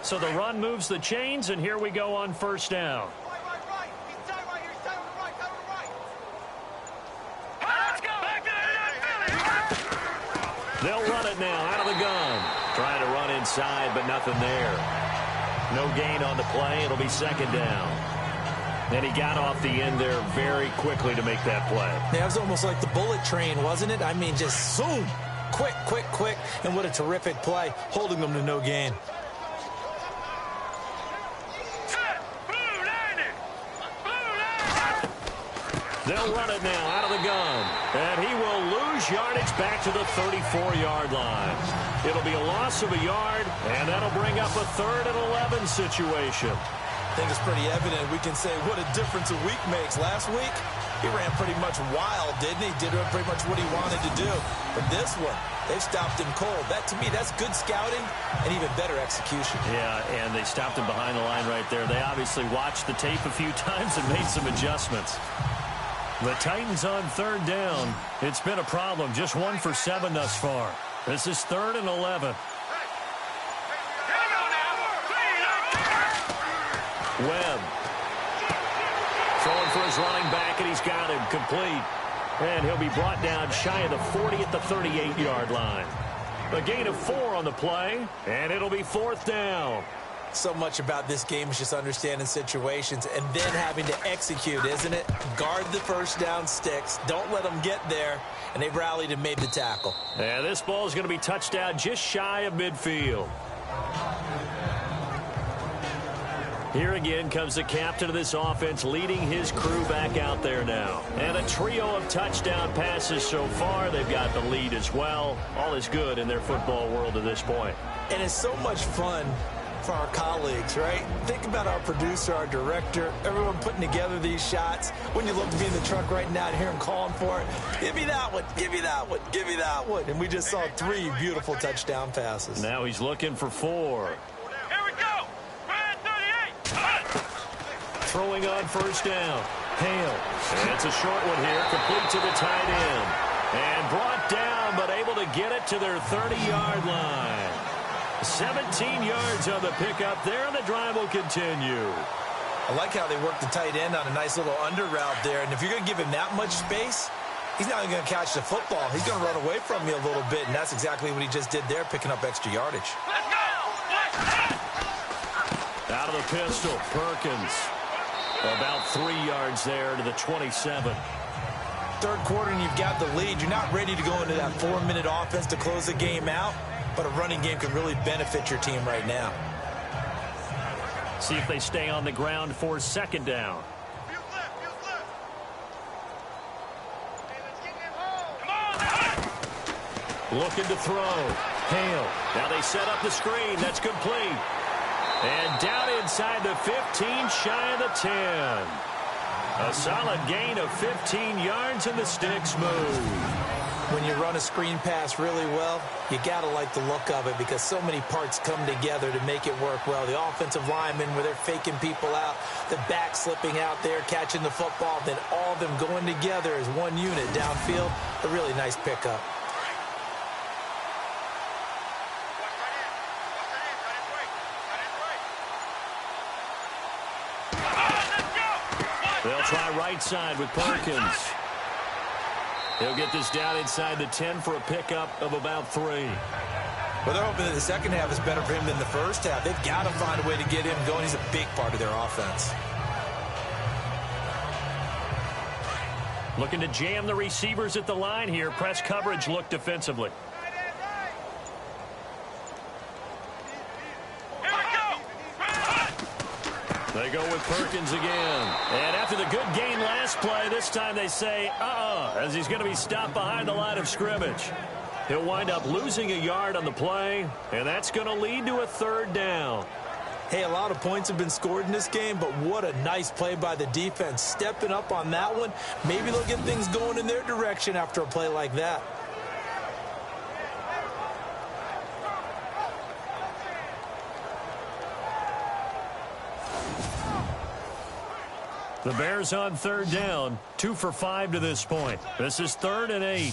So the run moves the chains, and here we go on first down. They'll run it now out of the gun. Trying to run inside, but nothing there. No gain on the play. It'll be second down. And he got off the end there very quickly to make that play. Yeah, it was almost like the bullet train, wasn't it? I mean, just zoom. Quick, quick, quick. And what a terrific play, holding them to no gain. They'll run it now out of the gun. And he will lose yardage back to the 34-yard line. It'll be a loss of a yard, and that'll bring up a 3rd and 11 situation. I think it's pretty evident. We can say what a difference a week makes. Last week, he ran pretty much wild, didn't he? Did pretty much what he wanted to do. But this one, they've stopped him cold. That, to me, that's good scouting and even better execution. Yeah, and they stopped him behind the line right there. They obviously watched the tape a few times and made some adjustments. The Titans on 3rd down. It's been a problem. Just 1 for 7 thus far. This is 3rd and 11. Webb. Throwing for his running back, and he's got him complete. And he'll be brought down shy of the 40 at the 38-yard line. A gain of 4 on the play, and it'll be 4th down. So much about this game is just understanding situations and then having to execute, isn't it? Guard the first down sticks. Don't let them get there. And they've rallied and made the tackle. And this ball is going to be touchdown just shy of midfield. Here again comes the captain of this offense leading his crew back out there now. And a trio of touchdown passes so far. They've got the lead as well. All is good in their football world at this point. And it's so much fun for our colleagues, right? Think about our producer, our director, everyone putting together these shots. Wouldn't you love to be in the truck right now and hear him calling for it? Give me that one, give me that one, give me that one. And we just saw 3 beautiful touchdown passes. Now he's looking for 4. Here we go. Red 38. Throwing on first down. Hale. And it's a short one here, complete to the tight end. And brought down, but able to get it to their 30-yard line. 17 yards on the pickup there, and the drive will continue. I like how they work the tight end on a nice little under route there. And if you're going to give him that much space, he's not even going to catch the football. He's going to run away from you a little bit, and that's exactly what he just did there, picking up extra yardage. Let's go. Out of the pistol, Perkins. About 3 yards there to the 27. Third quarter, and you've got the lead. You're not ready to go into that 4-minute offense to close the game out. But a running game can really benefit your team right now. See if they stay on the ground for second down. Fuse left, fuse left. Hey, let's get him home. Come on, Looking to throw. Hale. Now they set up the screen. That's complete. And down inside the 15, shy of the 10. A solid gain of 15 yards, and the sticks move. When you run a screen pass really well, you got to like the look of it because so many parts come together to make it work well. The offensive linemen, where they're faking people out, the back slipping out there, catching the football, then all of them going together as one unit downfield. A really nice pickup. They'll try right side with Perkins. He'll get this down inside the 10 for a pickup of about 3. Well, they're hoping that the second half is better for him than the first half. They've got to find a way to get him going. He's a big part of their offense. Looking to jam the receivers at the line here. Press coverage look defensively. They go with Perkins again. And after the good gain last play, this time they say, as he's going to be stopped behind the line of scrimmage. He'll wind up losing a yard on the play, and that's going to lead to a third down. Hey, a lot of points have been scored in this game, but what a nice play by the defense. Stepping up on that one, maybe they'll get things going in their direction after a play like that. The Bears on third down, 2 for 5 to this point. This is 3rd and 8.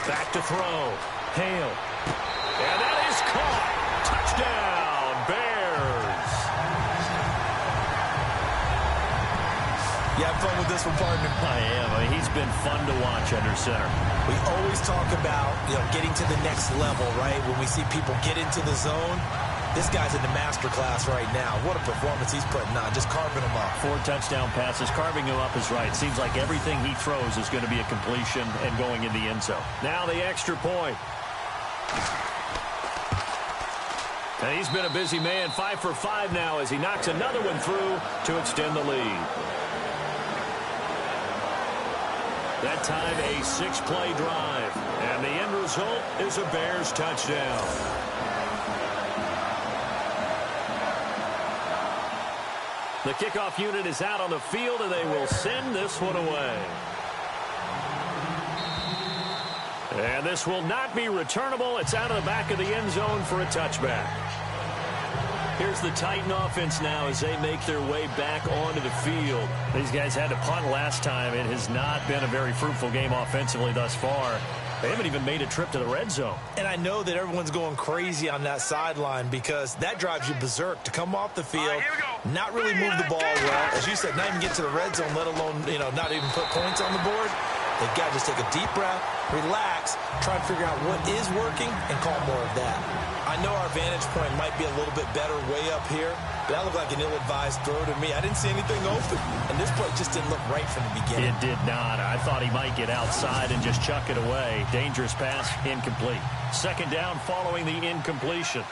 Back to throw. Hale. And that is caught. Touchdown, Bears. You have fun with this one, partner? I am. He's been fun to watch under center. We always talk about, getting to the next level, right? When we see people get into the zone, this guy's in the master class right now. What a performance he's putting on, just carving them up. 4 touchdown passes. Carving him up is right. Seems like everything he throws is going to be a completion and going in the end zone. Now the extra point. And he's been a busy man. 5 for 5 now as he knocks another one through to extend the lead. That time a 6-play drive. And the end result is a Bears touchdown. The kickoff unit is out on the field, and they will send this one away. And this will not be returnable. It's out of the back of the end zone for a touchback. Here's the Titan offense now as they make their way back onto the field. These guys had to punt last time. It has not been a very fruitful game offensively thus far. They haven't even made a trip to the red zone. And I know that everyone's going crazy on that sideline because that drives you berserk to come off the field, not really move the ball well. As you said, not even get to the red zone, let alone, not even put points on the board. They've got to just take a deep breath, relax, try to figure out what is working, and call more of that. I know our vantage point might be a little bit better way up here, but that looked like an ill-advised throw to me. I didn't see anything open, and this play just didn't look right from the beginning. It did not. I thought he might get outside and just chuck it away. Dangerous pass, incomplete. Second down following the incompletion.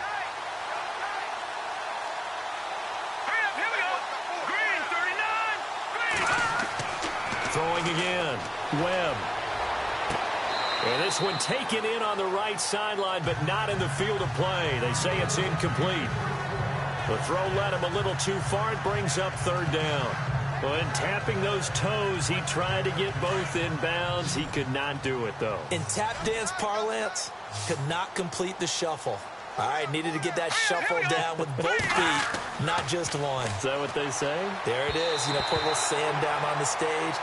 Throwing again. Webb. And this one taken in on the right sideline, but not in the field of play. They say it's incomplete. The throw led him a little too far. It brings up third down. When tapping those toes, he tried to get both in bounds. He could not do it, though. In tap dance parlance, could not complete the shuffle. All right, needed to get that shuffle down with both feet, not just one. Is that what they say? There it is. Put a little sand down on the stage.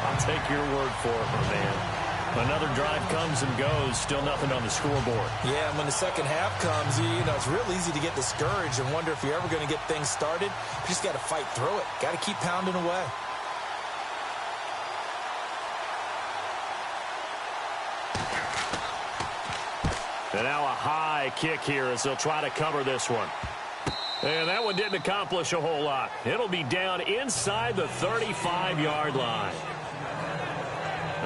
I'll take your word for it, my man. Another drive comes and goes. Still nothing on the scoreboard. Yeah, and when the second half comes, it's real easy to get discouraged and wonder if you're ever going to get things started. You just got to fight through it. Got to keep pounding away. And now a high kick here as they'll try to cover this one. And that one didn't accomplish a whole lot. It'll be down inside the 35-yard line.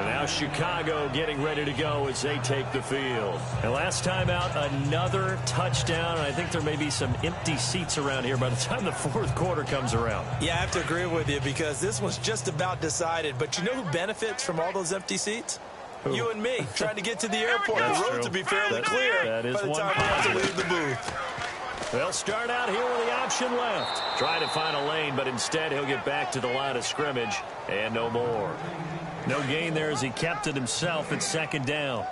And now Chicago getting ready to go as they take the field. And last time out, another touchdown. I think there may be some empty seats around here by the time the fourth quarter comes around. Yeah, I have to agree with you because this one's just about decided. But you know who benefits from all those empty seats? Who? You and me, trying to get to the airport. The roads will be fairly clear that is by the time we have to leave the booth. They'll start out here with the option left. Trying to find a lane, but instead he'll get back to the line of scrimmage and no more. No gain there as he kept it himself at second down.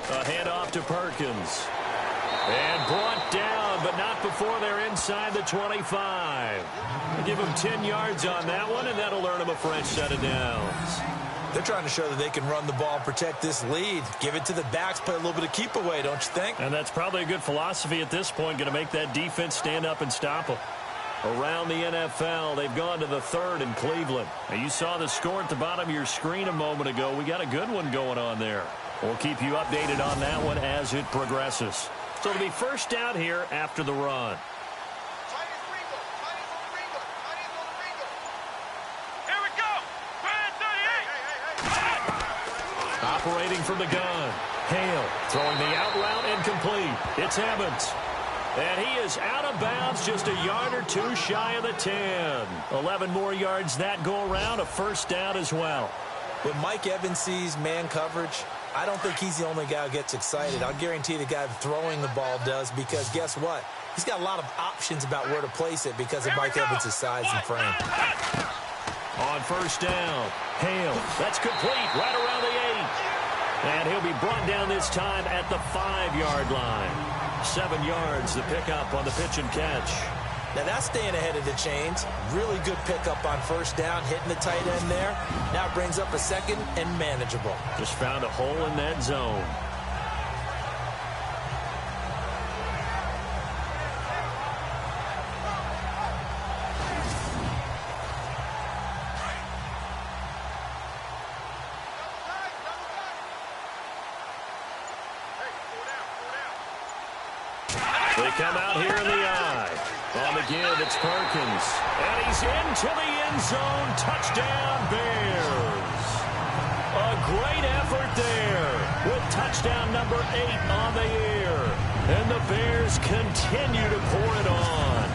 A handoff to Perkins. And brought down, but not before they're inside the 25. Give him 10 yards on that one, and that'll earn him a fresh set of downs. They're trying to show that they can run the ball and protect this lead. Give it to the backs, play a little bit of keep away, don't you think? And that's probably a good philosophy at this point, going to make that defense stand up and stop them. Around the NFL, they've gone to the third in Cleveland. Now, you saw the score at the bottom of your screen a moment ago. We got a good one going on there. We'll keep you updated on that one as it progresses. So it'll be first down here after the run. Operating from the gun. Hale throwing the out route incomplete. It's Evans. And he is out of bounds, just a yard or two shy of the 10. 11 more yards that go around, a first down as well. When Mike Evans sees man coverage, I don't think he's the only guy who gets excited. I'll guarantee the guy throwing the ball does, because guess what? He's got a lot of options about where to place it because of Mike Evans' size and frame. On first down, Hale. That's complete right around the 8. And he'll be brought down this time at the 5-yard line. 7 yards, the pickup on the pitch and catch. Now that's staying ahead of the chains. Really good pickup on first down, hitting the tight end there. Now it brings up a second and manageable. Just found a hole in that zone. They come out here in the eye. On the give, it's Perkins. And he's into the end zone. Touchdown, Bears. A great effort there with touchdown number 8 on the year. And the Bears continue to pour it on.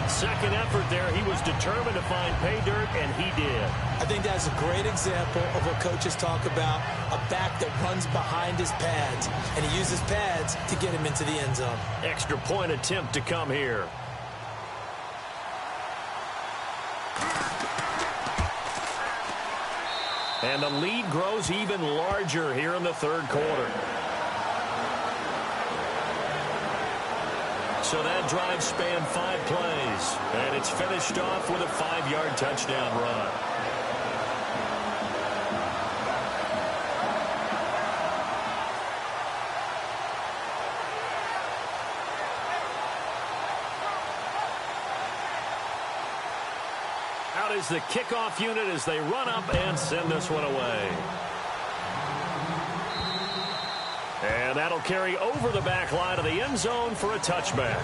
Second effort there, he was determined to find pay dirt, and he did. I think that's a great example of what coaches talk about, a back that runs behind his pads, and he uses pads to get him into the end zone. Extra point attempt to come here. And the lead grows even larger here in the third quarter. So that drive spanned 5 plays, and it's finished off with a 5-yard touchdown run. Out is the kickoff unit as they run up and send this one away. And that'll carry over the back line of the end zone for a touchback.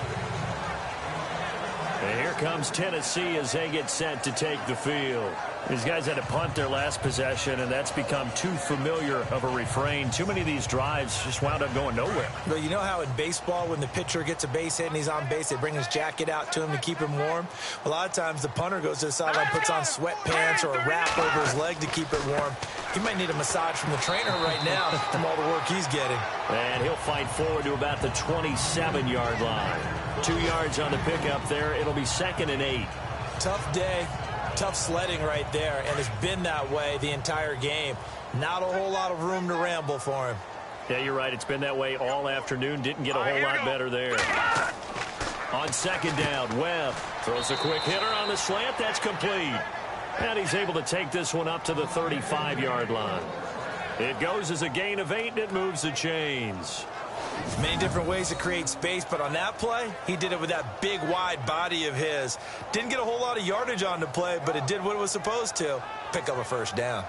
And here comes Tennessee as they get set to take the field. These guys had to punt their last possession, and that's become too familiar of a refrain. Too many of these drives just wound up going nowhere. But you know how in baseball, when the pitcher gets a base hit and he's on base, they bring his jacket out to him to keep him warm? A lot of times the punter goes to the sideline, puts on sweatpants or a wrap over his leg to keep it warm. He might need a massage from the trainer right now from all the work he's getting. And he'll fight forward to about the 27-yard line. 2 yards on the pickup there. It'll be 2nd and 8. Tough day. Tough sledding right there, and it's been that way the entire game. Not a whole lot of room to ramble for him. Yeah, you're right. It's been that way all afternoon. Didn't get a whole lot better there. On second down, Webb throws a quick hitter on the slant. That's complete. And he's able to take this one up to the 35-yard line. It goes as a gain of 8, and it moves the chains. Many different ways to create space, but on that play, he did it with that big, wide body of his. Didn't get a whole lot of yardage on the play, but it did what it was supposed to. Pick up a first down.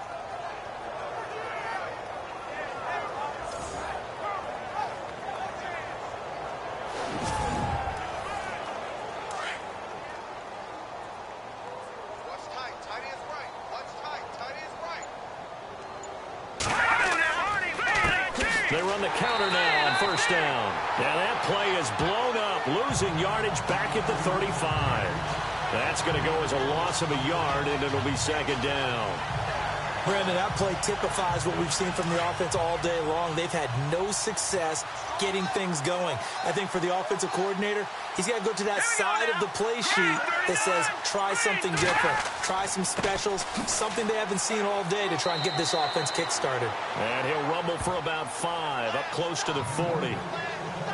They run the counter now on first down. And that play is blown up, losing yardage back at the 35. That's going to go as a loss of a yard, and it'll be second down. Brandon, that play typifies what we've seen from the offense all day long. They've had no success getting things going. I think for the offensive coordinator, he's got to go to that side of the play sheet that says, try something different. Try some specials, something they haven't seen all day to try and get this offense kick-started. And he'll rumble for about 5, up close to the 40.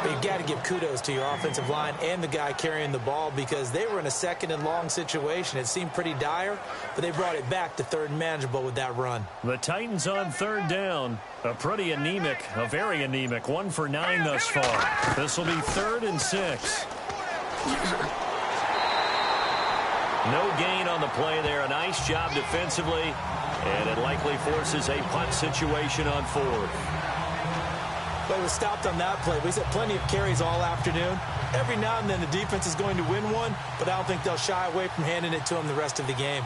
But you've got to give kudos to your offensive line and the guy carrying the ball because they were in a second and long situation. It seemed pretty dire, but they brought it back to third and manageable with that run. The Titans on third down. A very anemic 1 for 9 thus far. This will be 3rd and 6. No gain on the play there. A nice job defensively, and it likely forces a punt situation on 4th. But it was stopped on that play. He's had plenty of carries all afternoon. Every now and then the defense is going to win one, but I don't think they'll shy away from handing it to him the rest of the game.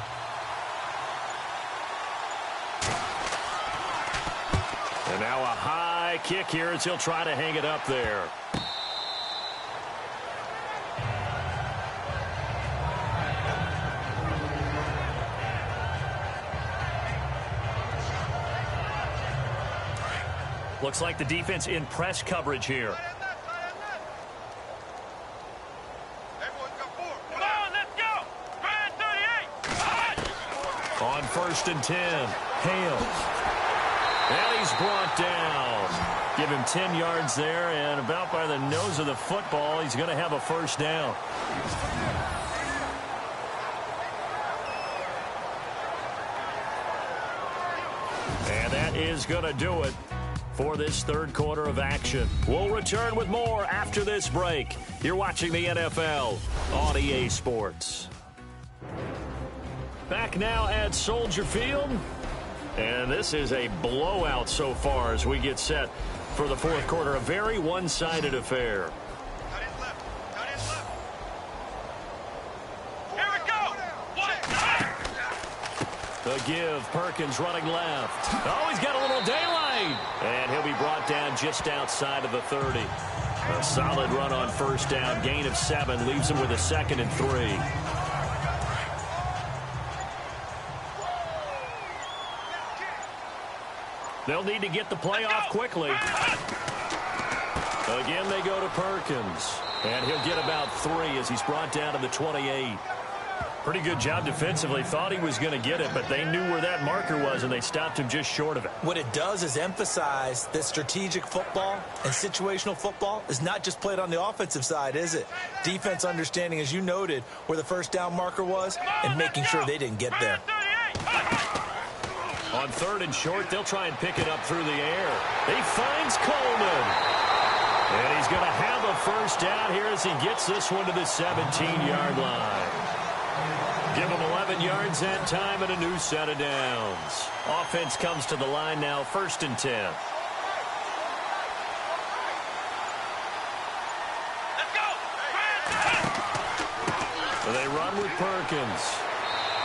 And now a high kick here as he'll try to hang it up there. Looks like the defense in press coverage here. On 1st and 10, Hale. And he's brought down. Give him 10 yards there, and about by the nose of the football, he's going to have a first down. And that is going to do it for this third quarter of action. We'll return with more after this break. You're watching the NFL on EA Sports. Back now at Soldier Field. And this is a blowout so far as we get set for the fourth quarter. A very one-sided affair. The give, Perkins running left. Oh, he's got a little daylight. And he'll be brought down just outside of the 30. A solid run on first down. Gain of 7 leaves him with a 2nd and 3. They'll need to get the play off quickly. Again, they go to Perkins. And he'll get about 3 as he's brought down to the 28. Pretty good job defensively. Thought he was going to get it, but they knew where that marker was, and they stopped him just short of it. What it does is emphasize that strategic football and situational football is not just played on the offensive side, is it? Defense understanding, as you noted, where the first down marker was and making sure they didn't get there. On 3rd and short, they'll try and pick it up through the air. He finds Coleman. And he's going to have a first down here as he gets this one to the 17-yard line. Give him 11 yards that time and a new set of downs. Offense comes to the line now, 1st and 10. Let's go! So they run with Perkins.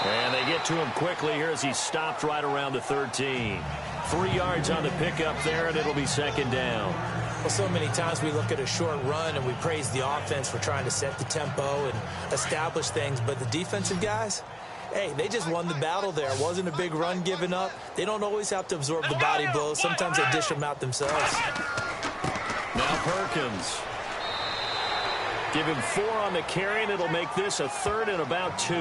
And they get to him quickly here as he's stopped right around the 13. 3 yards on the pickup there, and it'll be 2nd down. Well, so many times we look at a short run and we praise the offense for trying to set the tempo and establish things. But the defensive guys, hey, they just won the battle there. It wasn't a big run given up. They don't always have to absorb the body blows. Sometimes they dish them out themselves. Now Perkins. Give him 4 on the carry, and it'll make this a 3rd and about 2.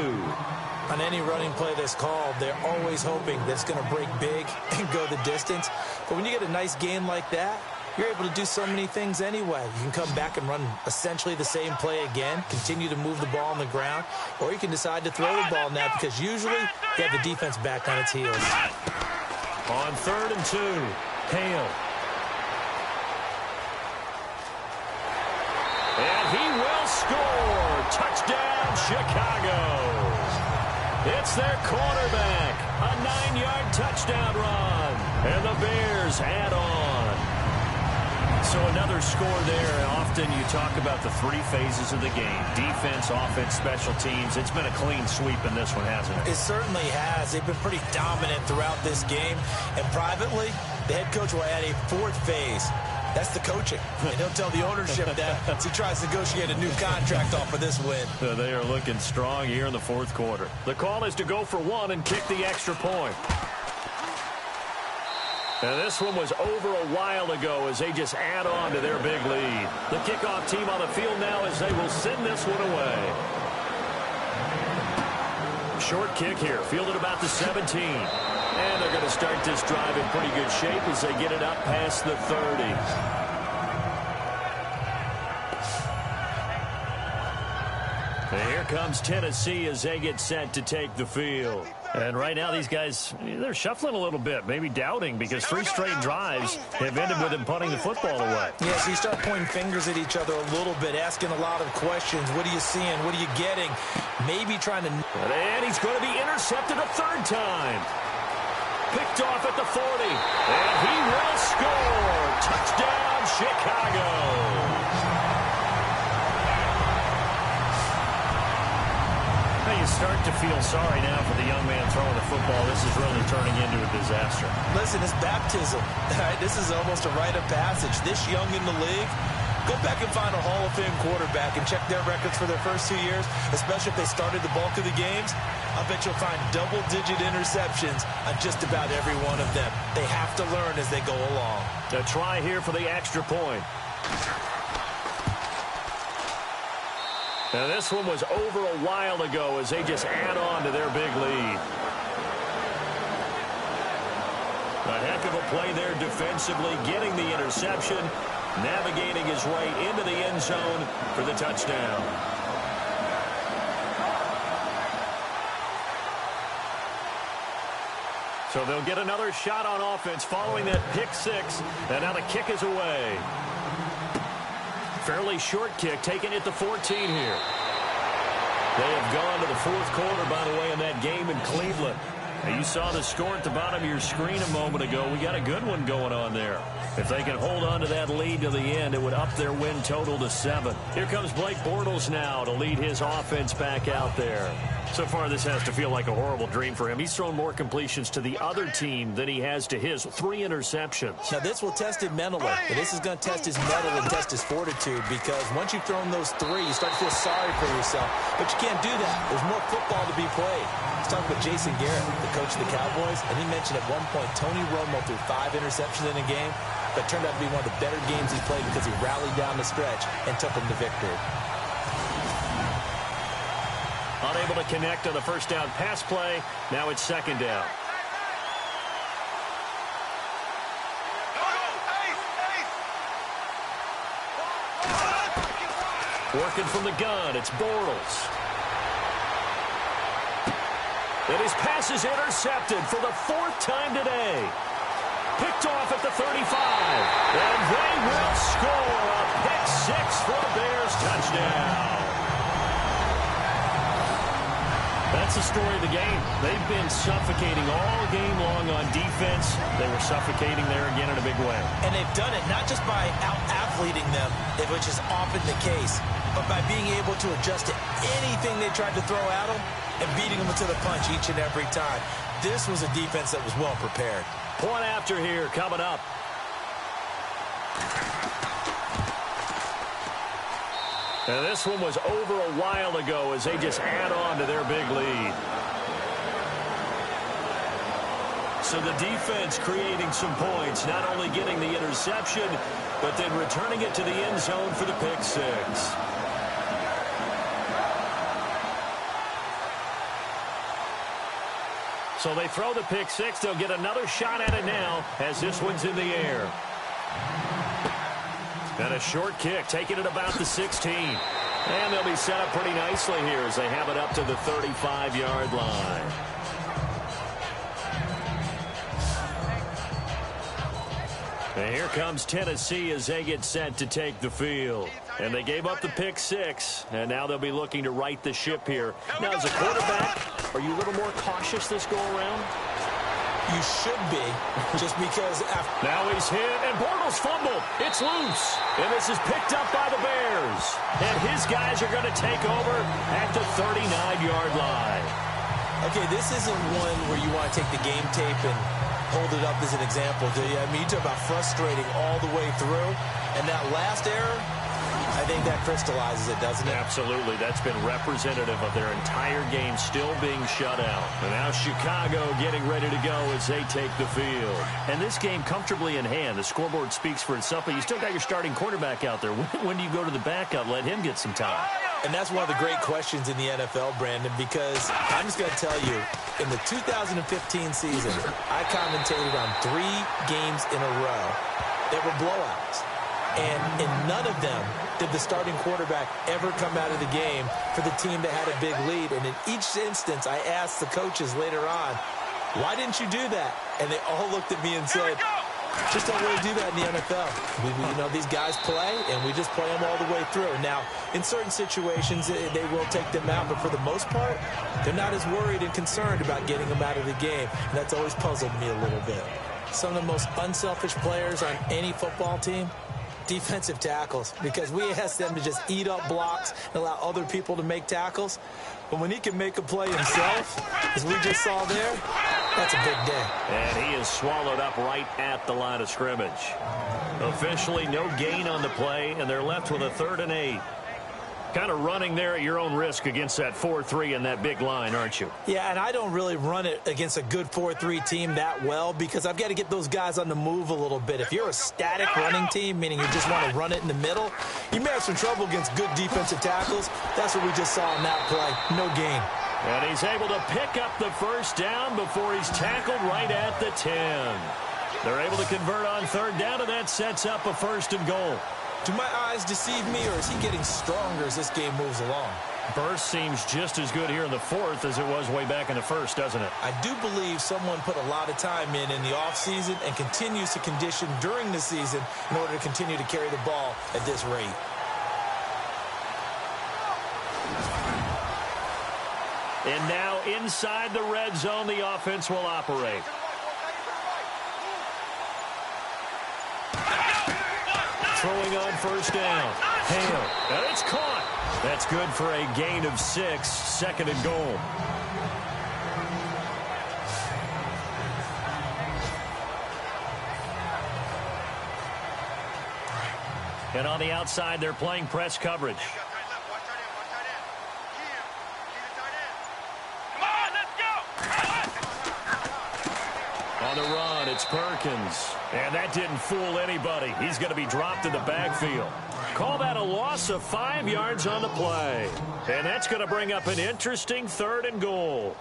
On any running play that's called, they're always hoping that it's going to break big and go the distance. But when you get a nice game like that, you're able to do so many things anyway. You can come back and run essentially the same play again, continue to move the ball on the ground, or you can decide to throw the ball now because usually you have the defense back on its heels. On 3rd and 2, Hale. And he will score. Touchdown, Chicago. It's their quarterback. A 9-yard touchdown run. And the Bears add on. So another score there. Often you talk about the 3 phases of the game. Defense, offense, special teams. It's been a clean sweep in this one, hasn't it? It certainly has. They've been pretty dominant throughout this game. And privately, The head coach will add a fourth phase. That's the coaching. And he'll tell the ownership that as he tries to negotiate a new contract off of this win. They are looking strong here in the fourth quarter. The call is to go for one and kick the extra point. And this one was over a while ago as they just add on to their big lead. The kickoff team on the field now as they will send this one away. Short kick here, fielded about the 17. And they're going to start this drive in pretty good shape as they get it up past the 30. And here comes Tennessee as they get set to take the field. And right now these guys, they're shuffling a little bit, maybe doubting, because 3 straight drives have ended with them punting the football away. Yeah, so you start pointing fingers at each other a little bit, asking a lot of questions. What are you seeing? What are you getting? Maybe trying to... And he's going to be intercepted a third time. Picked off at the 40. And he will score. Touchdown, Chicago. Now you start to feel sorry now for the young man throwing the football. This is really turning into a disaster. Listen, it's baptism. Right? This is almost a rite of passage. This young in the league, go back and find a Hall of Fame quarterback and check their records for their first 2 years, especially if they started the bulk of the games. I bet you'll find double-digit interceptions on just about every one of them. They have to learn as they go along. A try here for the extra point. Now this one was over a while ago as they just add on to their big lead. A heck of a play there defensively, getting the interception, navigating his way into the end zone for the touchdown. So they'll get another shot on offense following that pick 6. And now the kick is away. Fairly short kick, taken at the 14 here. They have gone to the fourth quarter, by the way, in that game in Cleveland. Now, you saw the score at the bottom of your screen a moment ago. We got a good one going on there. If they can hold on to that lead to the end, it would up their win total to 7. Here comes Blake Bortles now to lead his offense back out there. So far, this has to feel like a horrible dream for him. He's thrown more completions to the other team than he has to his. 3 interceptions. Now, this will test him mentally. And this is going to test his mettle and test his fortitude, because once you've thrown those 3, you start to feel sorry for yourself. But you can't do that. There's more football to be played. Let's talk about Jason Garrett, the coach of the Cowboys. And he mentioned at one point Tony Romo threw 5 interceptions in a game. But turned out to be one of the better games he's played because he rallied down the stretch and took him to victory. Unable to connect on the first down pass play. Now it's second down. Working from the gun, it's Bortles. And his pass is intercepted for the 4th time today. Picked off at the 35. And they will score a pick 6 for a Bears touchdown. That's the story of the game. They've been suffocating all game long on defense. They were suffocating there again in a big way. And they've done it not just by out-athleting them, which is often the case, but by being able to adjust to anything they tried to throw at them and beating them to the punch each and every time. This was a defense that was well prepared. Point after here coming up. And this one was over a while ago as they just add on to their big lead. So the defense creating some points, not only getting the interception, but then returning it to the end zone for the pick 6. So they throw the pick 6. They'll get another shot at it now as this one's in the air. And a short kick, taking it about the 16. And they'll be set up pretty nicely here as they have it up to the 35-yard line. And here comes Tennessee as they get set to take the field. And they gave up the pick 6, and now they'll be looking to right the ship here. Now, as a quarterback, are you a little more cautious this go-around? You should be, just because after... Now he's hit, and Bortles fumbled. It's loose, and this is picked up by the Bears. And his guys are going to take over at the 39-yard line. Okay, this isn't one where you want to take the game tape and hold it up as an example, do you? I mean, you talk about frustrating all the way through, and that last error, I think that crystallizes it, doesn't it? Absolutely. That's been representative of their entire game still being shut out. And now Chicago getting ready to go as they take the field. And this game comfortably in hand. The scoreboard speaks for itself, but you still got your starting quarterback out there. When do you go to the backup? Let him get some time. And that's one of the great questions in the NFL, Brandon, because I'm just going to tell you, in the 2015 season, I commentated on 3 games in a row that were blowouts. And in none of them did the starting quarterback ever come out of the game for the team that had a big lead. And in each instance, I asked the coaches later on, why didn't you do that? And they all looked at me and said, just don't really do that in the NFL. These guys play, and we just play them all the way through. Now, in certain situations, they will take them out, but for the most part, they're not as worried and concerned about getting them out of the game. And that's always puzzled me a little bit. Some of the most unselfish players on any football team, defensive tackles, because we ask them to just eat up blocks and allow other people to make tackles. But when he can make a play himself, as we just saw there, that's a big day. And he is swallowed up right at the line of scrimmage. Officially, no gain on the play, and they're left with a 3rd and 8. Kind of running there at your own risk against that 4-3 and that big line, aren't you? Yeah, and I don't really run it against a good 4-3 team that well because I've got to get those guys on the move a little bit. If you're a static running team, meaning you just want to run it in the middle, you may have some trouble against good defensive tackles. That's what we just saw in that play. No gain. And he's able to pick up the 1st down before he's tackled right at the 10. They're able to convert on 3rd down, and that sets up a 1st and goal. Do my eyes deceive me, or is he getting stronger as this game moves along? Burst seems just as good here in the 4th as it was way back in the 1st, doesn't it? I do believe someone put a lot of time in the offseason and continues to condition during the season in order to continue to carry the ball at this rate. And now inside the red zone, the offense will operate. Throwing on 1st down. Hale. And it's caught. That's good for a gain of 6. 2nd and goal. And on the outside, they're playing press coverage. On the run, it's Perkins. And that didn't fool anybody. He's going to be dropped in the backfield. Call that a loss of 5 yards on the play. And that's going to bring up an interesting 3rd and goal.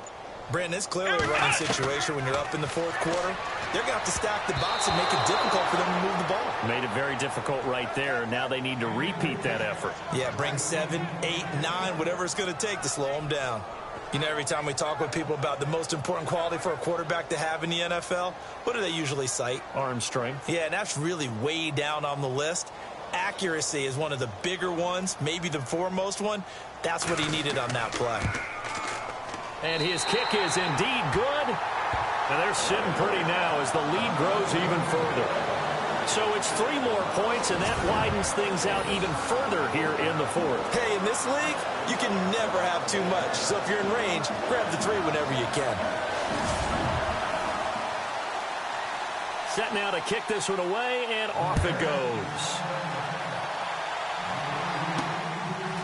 Brandon, it's clearly a running situation when you're up in the 4th quarter. They're going to have to stack the box and make it difficult for them to move the ball. Made it very difficult right there. Now they need to repeat that effort. Yeah, bring 7, 8, 9, whatever it's going to take to slow them down. You know, every time we talk with people about the most important quality for a quarterback to have in the NFL, what do they usually cite? Arm strength. Yeah, and that's really way down on the list. Accuracy is one of the bigger ones, maybe the foremost one. That's what he needed on that play. And his kick is indeed good. And they're sitting pretty now as the lead grows even further. So it's 3 more points, and that widens things out even further here in the 4th. Hey, in this league, you can never have too much. So if you're in range, grab the 3 whenever you can. Set now to kick this one away, and off it goes.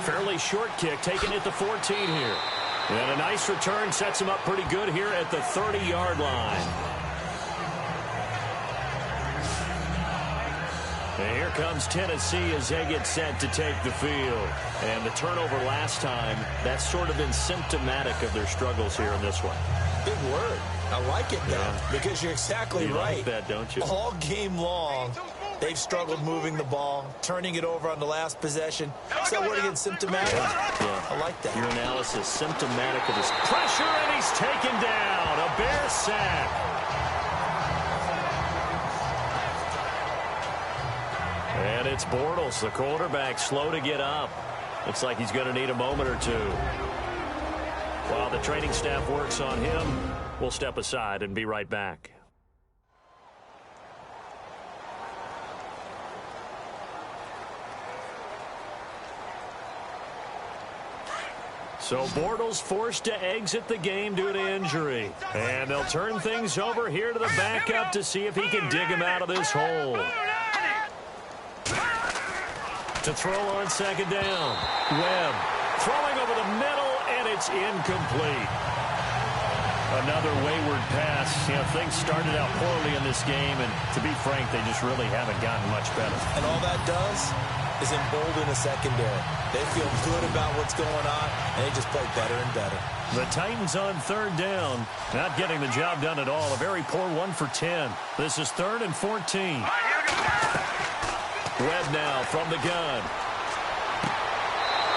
Fairly short kick, taken at the 14 here. And a nice return sets him up pretty good here at the 30-yard line. And here comes Tennessee as they get set to take the field. And the turnover last time, that's sort of been symptomatic of their struggles here in this one. Big word. I like it, though, because you're exactly right. You like that, don't you? All game long, they've struggled moving the ball, turning it over on the last possession. Is that word again, symptomatic? Yeah. I like that. Your analysis, symptomatic of this pressure, and he's taken down. A Bear sack. And it's Bortles, the quarterback, slow to get up. Looks like he's going to need a moment or two. While the training staff works on him, we'll step aside and be right back. So Bortles forced to exit the game due to injury. And they'll turn things over here to the backup to see if he can dig him out of this hole. To throw on second down. Webb throwing over the middle, and it's incomplete. Another wayward pass. You know, things started out poorly in this game, and to be frank, they just really haven't gotten much better. And all that does is embolden the secondary. They feel good about what's going on, and they just play better and better. The Titans on third down, not getting the job done at all. A very poor 1 for 10. This is 3rd and 14. Webb now from the gun.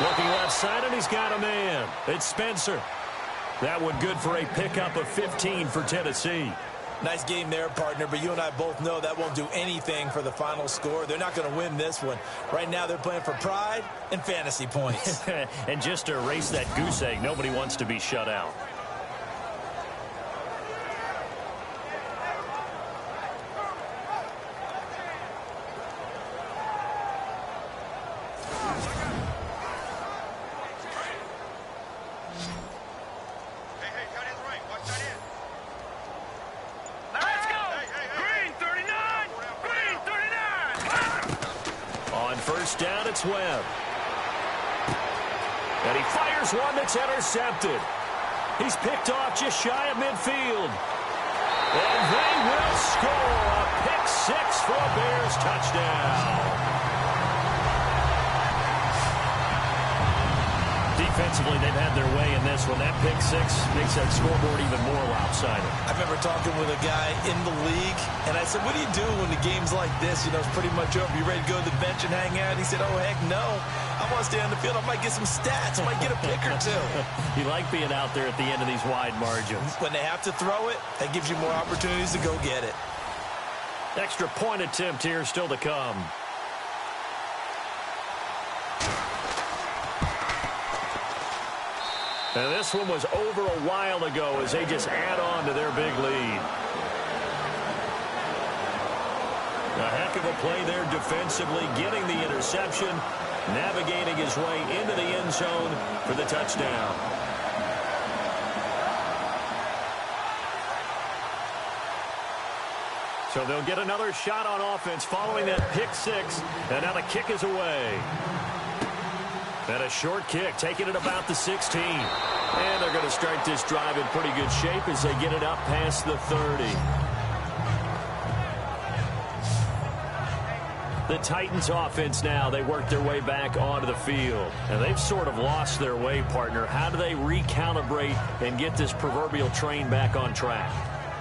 Looking left side, and he's got a man. It's Spencer. That one good for a pickup of 15 for Tennessee. Nice game there, partner, but you and I both know that won't do anything for the final score. They're not going to win this one. Right now they're playing for pride and fantasy points. And just to erase that goose egg, nobody wants to be shut out. Down, it's Webb. And he fires one that's intercepted. He's picked off just shy of midfield. And they will score a pick six for a Bears touchdown. Defensively, they've had their way in this one. That pick six makes that scoreboard even more lopsided. I remember talking with a guy in the league, and I said, what do you do when the game's like this? You know, it's pretty much over. You ready to go to the bench and hang out? He said, oh, heck no. I want to stay on the field. I might get some stats. I might get a pick or two. You like being out there at the end of these wide margins. When they have to throw it, that gives you more opportunities to go get it. Extra point attempt here still to come. And this one was over a while ago as they just add on to their big lead. A heck of a play there defensively, getting the interception, navigating his way into the end zone for the touchdown. So they'll get another shot on offense following that pick six, and now the kick is away. And a short kick, taking it about the 16. And they're going to start this drive in pretty good shape as they get it up past the 30. The Titans offense now, they work their way back onto the field. And they've sort of lost their way, partner. How do they recalibrate and get this proverbial train back on track?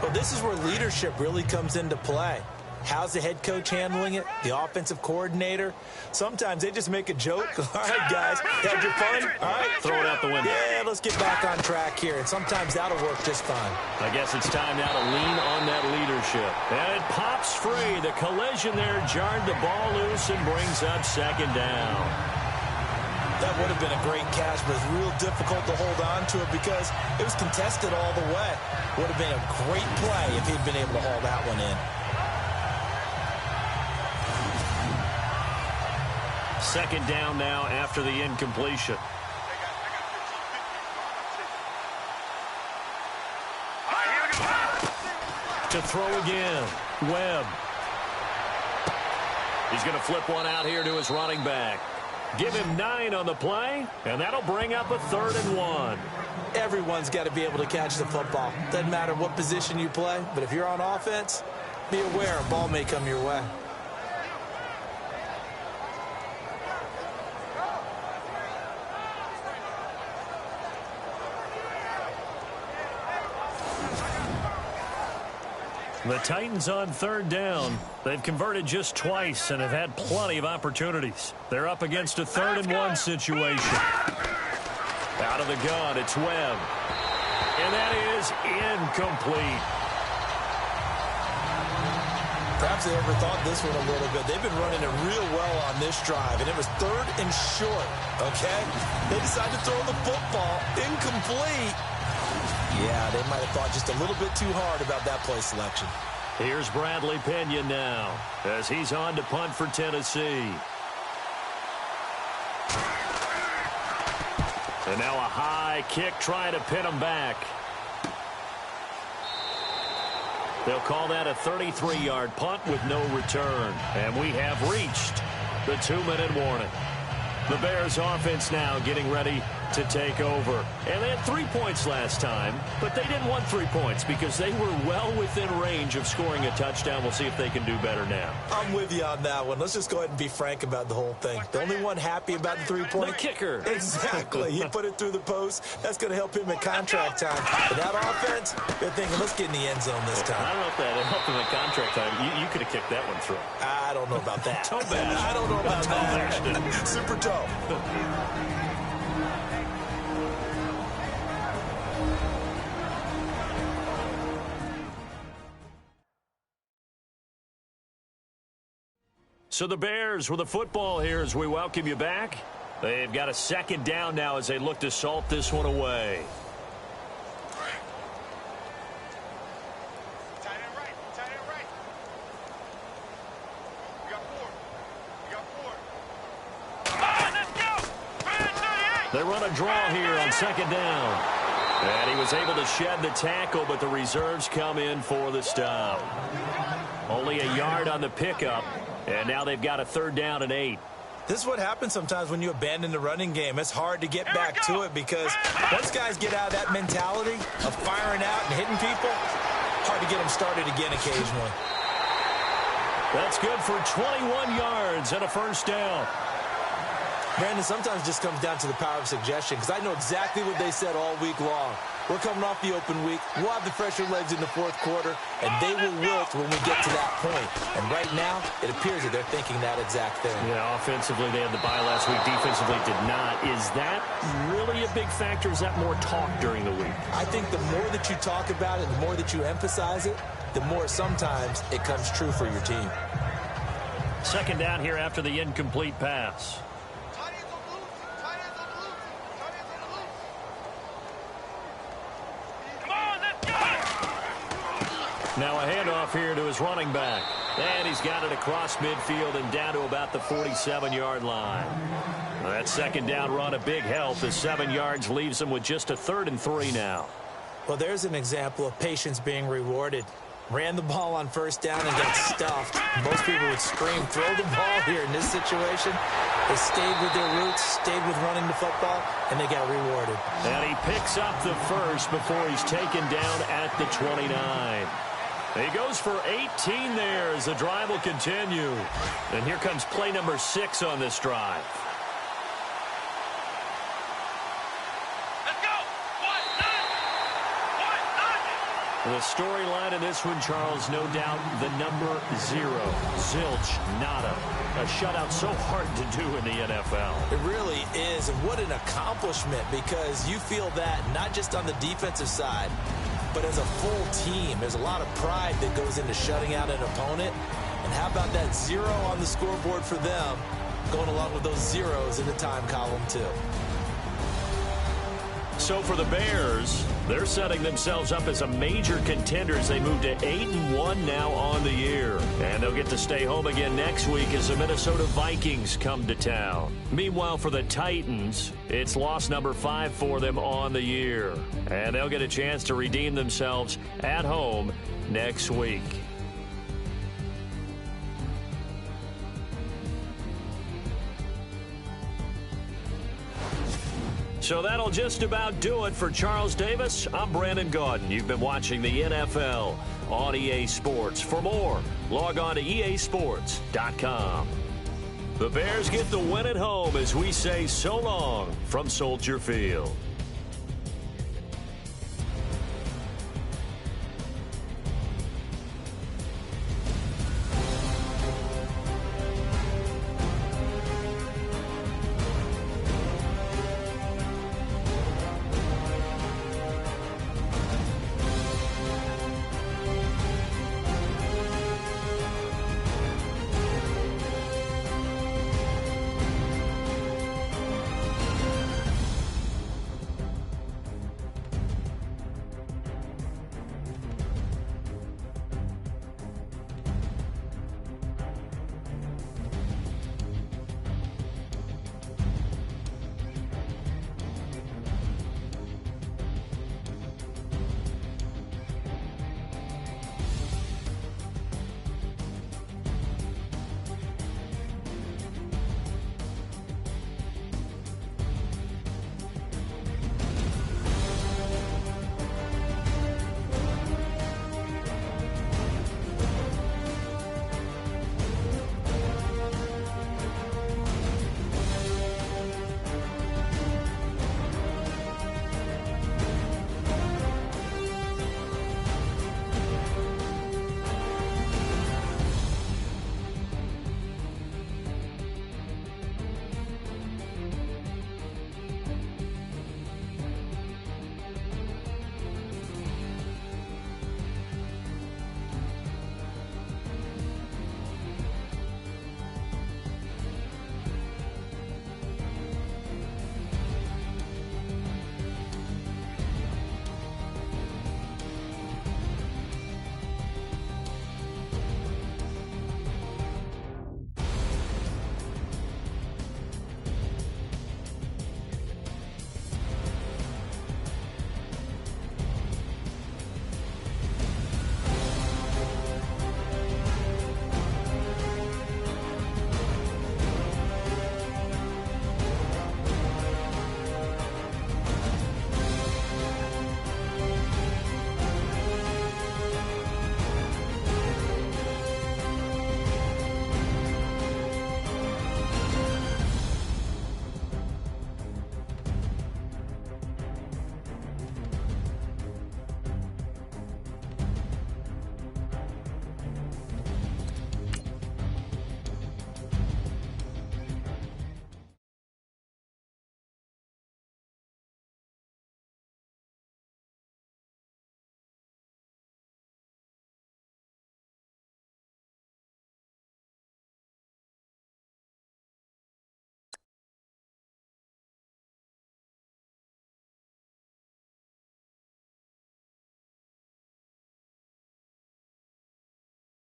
Well, this is where leadership really comes into play. How's the head coach handling it? The offensive coordinator? Sometimes they just make a joke. All right, guys, had your fun? All right. Throw it out the window. Yeah, let's get back on track here. And sometimes that'll work just fine. I guess it's time now to lean on that leadership. And it pops free. The collision there jarred the ball loose and brings up second down. That would have been a great catch, but it's real difficult to hold on to it because it was contested all the way. Would have been a great play if he'd been able to haul that one in. Second down now after the incompletion. To throw again, Webb. He's going to flip one out here to his running back. Give him 9 on the play, and that'll bring up a 3rd and 1. Everyone's got to be able to catch the football. Doesn't matter what position you play, but if you're on offense, be aware a ball may come your way. The Titans on 3rd down. They've converted just twice and have had plenty of opportunities. They're up against a 3rd and 1 situation. Out of the gun, it's Webb. And that is incomplete. Perhaps they overthought this one a little bit. They've been running it real well on this drive, and it was 3rd and short, okay? They decided to throw the football incomplete. Yeah, they might have thought just a little bit too hard about that play selection. Here's Bradley Pinion now as he's on to punt for Tennessee. And now a high kick trying to pin them back. They'll call that a 33-yard punt with no return. And we have reached the 2-minute warning. The Bears offense now getting ready to take over. And they had 3 points last time, but they didn't want 3 points because they were well within range of scoring a touchdown. We'll see if they can do better now. I'm with you on that one. Let's just go ahead and be frank about the whole thing. The only one happy about the 3-point? The kicker. Exactly. He put it through the post. That's going to help him in contract time. But that offense, they're thinking, let's get in the end zone this time. I don't know if that helped him in contract time. You could have kicked that one through. I don't know about that. Toe bash. I don't know about Toe bashed that. it. Super toe. So the Bears with the football here as we welcome you back. They've got a second down now as they look to salt this one away. Tight end right. Tight end right. We got 4. We got 4. Ah, let's go. 38. They run a draw here on second down. And he was able to shed the tackle, but the reserves come in for the stop. Only a yard on the pickup. And now they've got a 3rd down and 8. This is what happens sometimes when you abandon the running game. It's hard to get back to it because once guys get out of that mentality of firing out and hitting people, hard to get them started again occasionally. That's good for 21 yards and a 1st down. Brandon, sometimes it just comes down to the power of suggestion because I know exactly what they said all week long. We're coming off the open week. We'll have the fresher legs in the 4th quarter, and they will wilt when we get to that point. And right now, it appears that they're thinking that exact thing. Yeah, offensively, they had the bye last week. Defensively, did not. Is that really a big factor? Is that more talk during the week? I think the more that you talk about it, the more that you emphasize it, the more sometimes it comes true for your team. Second down here after the incomplete pass. Tight ends on the loose. Tight ends on the loose. Tight ends on the loose. Come on, let's go. Now a handoff here to his running back. And he's got it across midfield and down to about the 47-yard line. That second down run a big help. The 7 yards leaves him with just a 3rd and 3 now. Well, there's an example of patience being rewarded. Ran the ball on 1st down and got stuffed. Most people would scream, throw the ball here in this situation. They stayed with their roots, stayed with running the football, and they got rewarded. And he picks up the 1st before he's taken down at the 29. He goes for 18 there as the drive will continue. And here comes play number 6 on this drive. Let's go. 1-9. 1-9. The storyline in this one, Charles, no doubt the number 0. Zilch, nada. A shutout so hard to do in the NFL. It really is, and what an accomplishment, because you feel that not just on the defensive side, but as a full team. There's a lot of pride that goes into shutting out an opponent. And how about that 0 on the scoreboard for them, going along with those zeros in the time column, too. So for the Bears, they're setting themselves up as a major contender as they move to 8-1 now on the year. And they'll get to stay home again next week as the Minnesota Vikings come to town. Meanwhile, for the Titans, it's loss number 5 for them on the year. And they'll get a chance to redeem themselves at home next week. So that'll just about do it for Charles Davis. I'm Brandon Gaudin. You've been watching the NFL on EA Sports. For more, log on to easports.com. The Bears get the win at home as we say so long from Soldier Field.